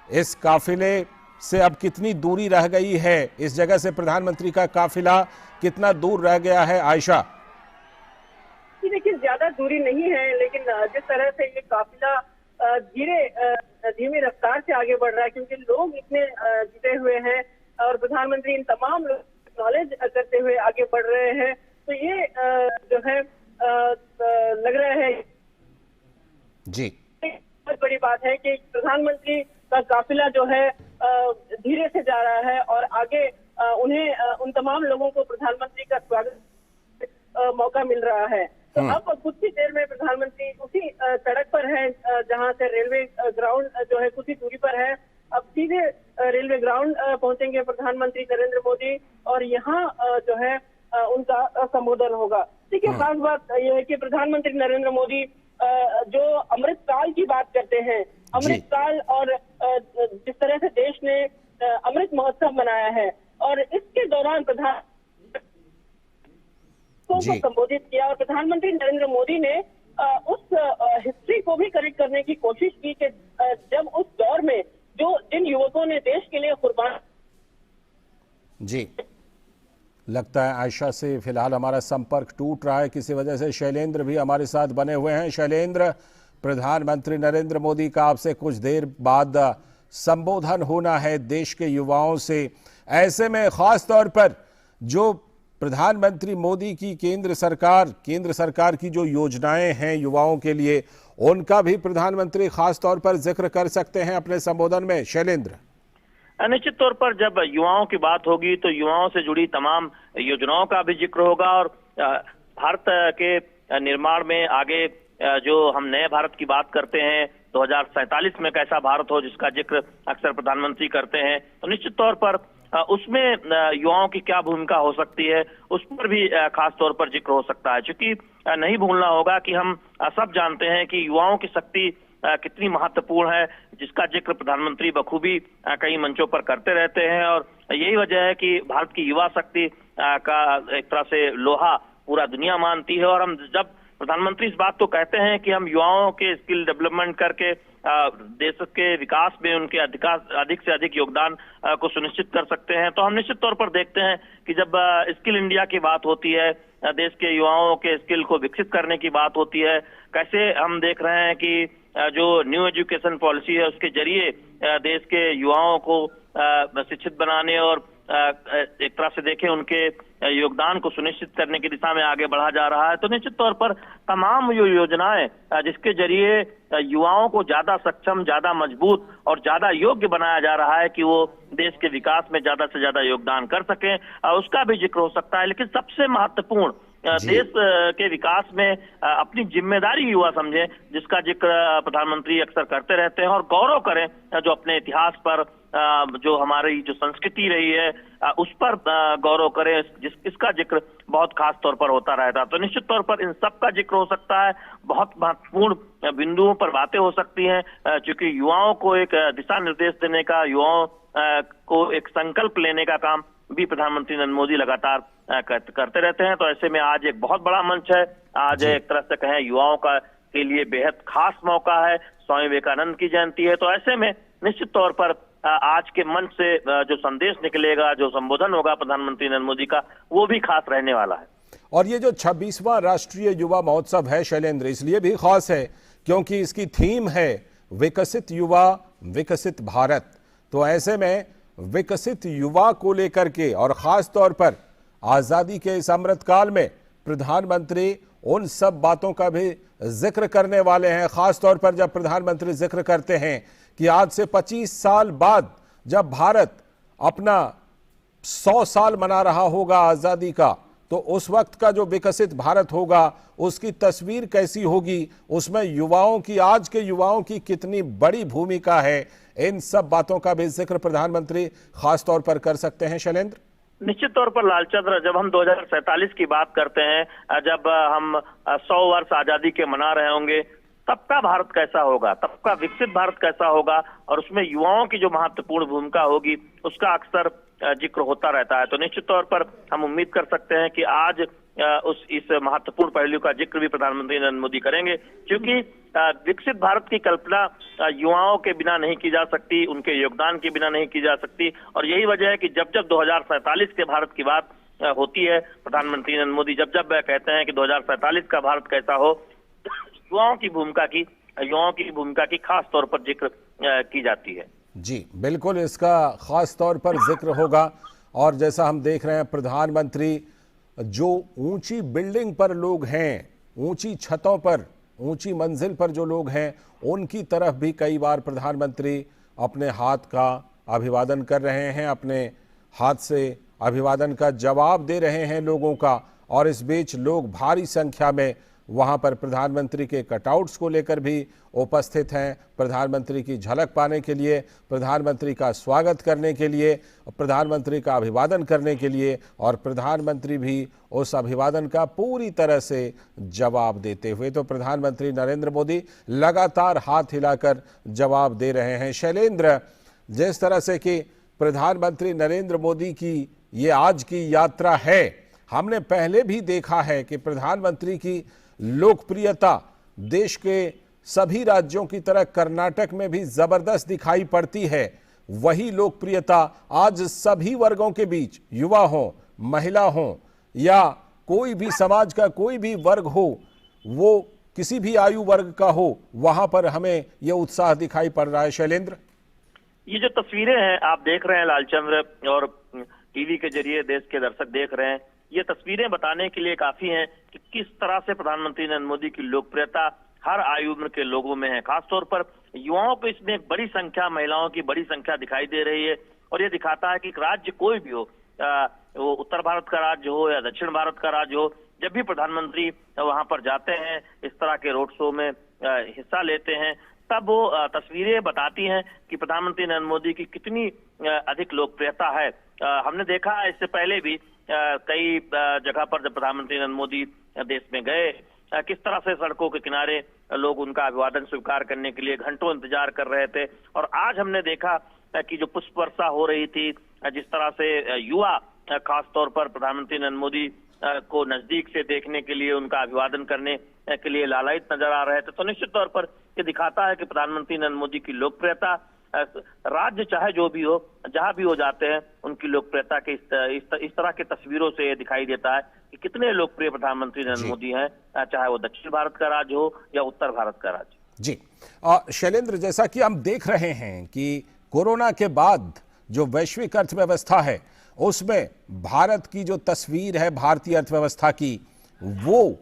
इस काफिले से अब कितनी दूरी रह गई है? इस जगह से प्रधानमंत्री का काफिला कितना दूर रह गया है, आयशा?
देखिए, ज्यादा दूरी नहीं है, लेकिन जिस तरह से ये काफिला धीमी रफ्तार से आगे बढ़ रहा है, क्योंकि लोग इतने जुटे हुए हैं और प्रधानमंत्री इन तमाम लोग नॉलेज करते हुए आगे बढ़ रहे हैं, तो ये जो है लग रहा है
जी
बहुत बड़ी बात है कि प्रधानमंत्री का काफिला जो है धीरे से जा रहा है और आगे उन्हें उन तमाम लोगों को प्रधानमंत्री का स्वागत मौका मिल रहा है। तो अब कुछ ही देर में प्रधानमंत्री उसी सड़क पर है जहां से रेलवे ग्राउंड जो है कुछ ही दूरी पर है। अब सीधे रेलवे ग्राउंड पहुंचेंगे प्रधानमंत्री नरेंद्र मोदी और यहाँ जो है उनका संबोधन होगा। देखिए, खास बात यह है कि प्रधानमंत्री नरेंद्र मोदी जो अमृत काल की बात करते हैं, अमृत काल और जिस तरह से देश ने अमृत महोत्सव मनाया है और इसके दौरान प्रधान को संबोधित किया और प्रधानमंत्री नरेंद्र मोदी ने उस हिस्ट्री को भी करेक्ट करने की कोशिश की कि जब उस दौर में जिन युवकों ने देश के लिए कुर्बान
जी लगता है आयशा से फिलहाल हमारा संपर्क टूट रहा है किसी वजह से। शैलेंद्र भी हमारे साथ बने हुए हैं। शैलेंद्र, प्रधानमंत्री नरेंद्र मोदी का आपसे कुछ देर बाद संबोधन होना है देश के युवाओं से। ऐसे में खास तौर पर जो प्रधानमंत्री मोदी की केंद्र सरकार की जो योजनाएं हैं युवाओं के लिए, उनका भी प्रधानमंत्री खास तौर पर जिक्र कर सकते हैं अपने संबोधन में। शैलेंद्र,
निश्चित तौर पर जब युवाओं की बात होगी तो युवाओं से जुड़ी तमाम योजनाओं का भी जिक्र होगा और भारत के निर्माण में आगे जो हम नए भारत की बात करते हैं 2047 में कैसा भारत हो, जिसका जिक्र अक्सर प्रधानमंत्री करते हैं, तो निश्चित तौर पर उसमें युवाओं की क्या भूमिका हो सकती है उस पर भी खास तौर पर जिक्र हो सकता है। क्योंकि नहीं भूलना होगा कि हम सब जानते हैं कि युवाओं की शक्ति कितनी महत्वपूर्ण है, जिसका जिक्र प्रधानमंत्री बखूबी कई मंचों पर करते रहते हैं। और यही वजह है कि भारत की युवा शक्ति का एक तरह से लोहा पूरा दुनिया मानती है। और हम जब प्रधानमंत्री इस बात को कहते हैं कि हम युवाओं के स्किल डेवलपमेंट करके देश के विकास में उनके अधिक से अधिक योगदान को सुनिश्चित कर सकते हैं, तो हम निश्चित तौर पर देखते हैं कि जब स्किल इंडिया की बात होती है, देश के युवाओं के स्किल को विकसित करने की बात होती है, कैसे हम देख रहे हैं कि जो न्यू एजुकेशन पॉलिसी है उसके जरिए देश के युवाओं को शिक्षित बनाने और एक तरह से देखें उनके योगदान को सुनिश्चित करने की दिशा में आगे बढ़ा जा रहा है। तो निश्चित तौर पर तमाम जो योजनाएं जिसके जरिए युवाओं को ज्यादा सक्षम, ज्यादा मजबूत और ज्यादा योग्य बनाया जा रहा है कि वो देश के विकास में ज्यादा से ज्यादा योगदान कर सकें, उसका भी जिक्र हो सकता है। लेकिन सबसे महत्वपूर्ण देश के विकास में अपनी जिम्मेदारी युवा समझे, जिसका जिक्र प्रधानमंत्री अक्सर करते रहते हैं, और गौरव करें जो अपने इतिहास पर, जो हमारी जो संस्कृति रही है उस पर गौरव करें, इसका जिक्र बहुत खास तौर पर होता रहता। तो निश्चित तौर पर इन सब का जिक्र हो सकता है। बहुत महत्वपूर्ण बिंदुओं पर बातें हो सकती हैं, क्योंकि युवाओं को एक दिशा निर्देश देने का, युवाओं को एक संकल्प लेने का काम भी प्रधानमंत्री नरेंद्र मोदी लगातार करते रहते हैं। तो ऐसे में आज एक बहुत बड़ा मंच है, आज एक तरह से कहें युवाओं का के लिए बेहद खास मौका है, स्वामी विवेकानंद की जयंती है। तो ऐसे में निश्चित तौर पर आज के मंच से जो संदेश निकलेगा, जो संबोधन होगा प्रधानमंत्री नरेंद्र मोदी का, वो भी खास रहने वाला है।
और ये जो 26वां राष्ट्रीय युवा महोत्सव है शैलेंद्र, इसलिए भी खास है क्योंकि इसकी थीम है विकसित युवा विकसित भारत। तो ऐसे में विकसित युवा को लेकर के और खास तौर पर आजादी के इस अमृत काल में प्रधानमंत्री उन सब बातों का भी जिक्र करने वाले हैं। खास तौर पर जब प्रधानमंत्री जिक्र करते हैं कि आज से 25 साल बाद जब भारत अपना 100 साल मना रहा होगा आजादी का, तो उस वक्त का जो विकसित भारत होगा उसकी तस्वीर कैसी होगी, उसमें युवाओं की, आज के युवाओं की कितनी बड़ी भूमिका है, इन सब बातों का भी जिक्र प्रधानमंत्री खास तौर पर कर सकते हैं। शैलेंद्र,
निश्चित तौर पर लालचंद्र, जब हम 2047 की बात करते हैं, जब हम 100 वर्ष आजादी के मना रहे होंगे, तब का भारत कैसा होगा, तब का विकसित भारत कैसा होगा, और उसमें युवाओं की जो महत्वपूर्ण भूमिका होगी उसका अक्सर जिक्र होता रहता है। तो निश्चित तौर पर हम उम्मीद कर सकते हैं कि आज इस महत्वपूर्ण पहलू का जिक्र भी प्रधानमंत्री नरेंद्र मोदी करेंगे, क्योंकि विकसित भारत की कल्पना युवाओं के बिना नहीं की जा सकती, उनके योगदान के बिना नहीं की जा सकती। और यही वजह है कि जब जब 2047 के भारत की बात होती है, प्रधानमंत्री नरेंद्र मोदी जब जब कहते हैं कि 2047 का भारत कैसा हो, युवाओं की भूमिका की खास तौर पर जिक्र की जाती है।
जी बिल्कुल, इसका खास तौर पर जिक्र होगा। और जैसा हम देख रहे हैं, प्रधानमंत्री जो ऊंची बिल्डिंग पर लोग हैं, ऊंची छतों पर, ऊंची मंजिल पर जो लोग हैं, उनकी तरफ भी कई बार प्रधानमंत्री अपने हाथ का अभिवादन कर रहे हैं, अपने हाथ से अभिवादन का जवाब दे रहे हैं लोगों का। और इस बीच लोग भारी संख्या में वहां पर प्रधानमंत्री के कटआउट्स को लेकर भी उपस्थित हैं, प्रधानमंत्री की झलक पाने के लिए, प्रधानमंत्री का स्वागत करने के लिए, प्रधानमंत्री का अभिवादन करने के लिए, और प्रधानमंत्री भी उस अभिवादन का पूरी तरह से जवाब देते हुए। तो प्रधानमंत्री नरेंद्र मोदी लगातार हाथ हिलाकर जवाब दे रहे हैं। शैलेंद्र, जिस तरह से कि प्रधानमंत्री नरेंद्र मोदी की ये आज की यात्रा है, हमने पहले भी देखा है कि प्रधानमंत्री की लोकप्रियता देश के सभी राज्यों की तरह कर्नाटक में भी जबरदस्त दिखाई पड़ती है। वही लोकप्रियता आज सभी वर्गों के बीच, युवा हो, महिला हो या कोई भी समाज का कोई भी वर्ग हो, वो किसी भी आयु वर्ग का हो, वहां पर हमें यह उत्साह दिखाई पड़ रहा है। शैलेंद्र,
ये जो तस्वीरें हैं आप देख रहे हैं लालचंद्र, और टीवी के जरिए देश के दर्शक देख रहे हैं, ये तस्वीरें बताने के लिए काफी हैं कि किस तरह से प्रधानमंत्री नरेंद्र मोदी की लोकप्रियता हर आयु उम्र के लोगों में है। खासतौर पर युवाओं को इसमें एक बड़ी संख्या, महिलाओं की बड़ी संख्या दिखाई दे रही है। और ये दिखाता है कि राज्य कोई भी हो, वो उत्तर भारत का राज्य हो या दक्षिण भारत का राज्य हो, जब भी प्रधानमंत्री वहां पर जाते हैं, इस तरह के रोड शो में हिस्सा लेते हैं, तब वो तस्वीरें बताती हैं कि प्रधानमंत्री नरेंद्र मोदी की कितनी अधिक लोकप्रियता है। हमने देखा इससे पहले भी कई जगह पर जब प्रधानमंत्री नरेंद्र मोदी देश में गए, किस तरह से सड़कों के किनारे लोग उनका अभिवादन स्वीकार करने के लिए घंटों इंतजार कर रहे थे। और आज हमने देखा कि जो पुष्प वर्षा हो रही थी, जिस तरह से युवा खास तौर पर प्रधानमंत्री नरेंद्र मोदी को नजदीक से देखने के लिए, उनका अभिवादन करने के लिए लालायित नजर आ रहे थे, तो निश्चित तौर पर ये दिखाता है कि प्रधानमंत्री नरेंद्र मोदी की लोकप्रियता, राज्य चाहे जो भी हो, जहां भी हो जाते हैं, उनकी लोकप्रियता के इस तरह की तस्वीरों से दिखाई देता है कि कितने लोकप्रिय प्रधानमंत्री नरेंद्र मोदी हैं, चाहे वो दक्षिण भारत का राज्य हो या उत्तर भारत का राज्य।
जी शैलेंद्र, जैसा कि हम देख रहे हैं कि कोरोना के बाद जो वैश्विक अर्थव्यवस्था है, उसमें भारत की जो तस्वीर है भारतीय अर्थव्यवस्था की, वो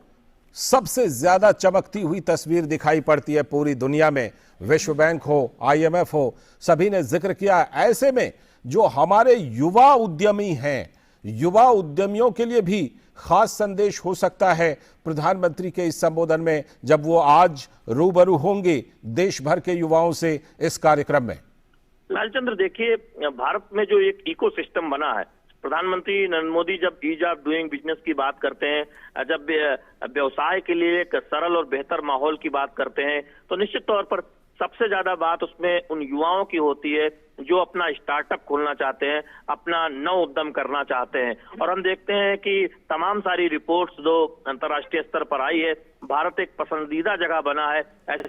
सबसे ज्यादा चमकती हुई तस्वीर दिखाई पड़ती है पूरी दुनिया में। विश्व बैंक हो, IMF हो, सभी ने जिक्र किया। ऐसे में जो हमारे युवा उद्यमी हैं, युवा उद्यमियों के लिए भी खास संदेश हो सकता है प्रधानमंत्री के इस संबोधन में, जब वो आज रूबरू होंगे देश भर के युवाओं से इस कार्यक्रम में।
लालचंद्र, देखिए, भारत में जो एक इकोसिस्टम बना है, प्रधानमंत्री नरेंद्र मोदी जब ईज ऑफ डूइंग बिजनेस की बात करते हैं, जब व्यवसाय के लिए एक सरल और बेहतर माहौल की बात करते हैं, तो निश्चित तौर पर सबसे ज्यादा बात उसमें उन युवाओं की होती है जो अपना स्टार्टअप खोलना चाहते हैं, अपना नव उद्यम करना चाहते हैं। और हम देखते हैं कि तमाम सारी रिपोर्ट्स जो अंतर्राष्ट्रीय स्तर पर आई है, भारत एक पसंदीदा जगह बना है ऐसे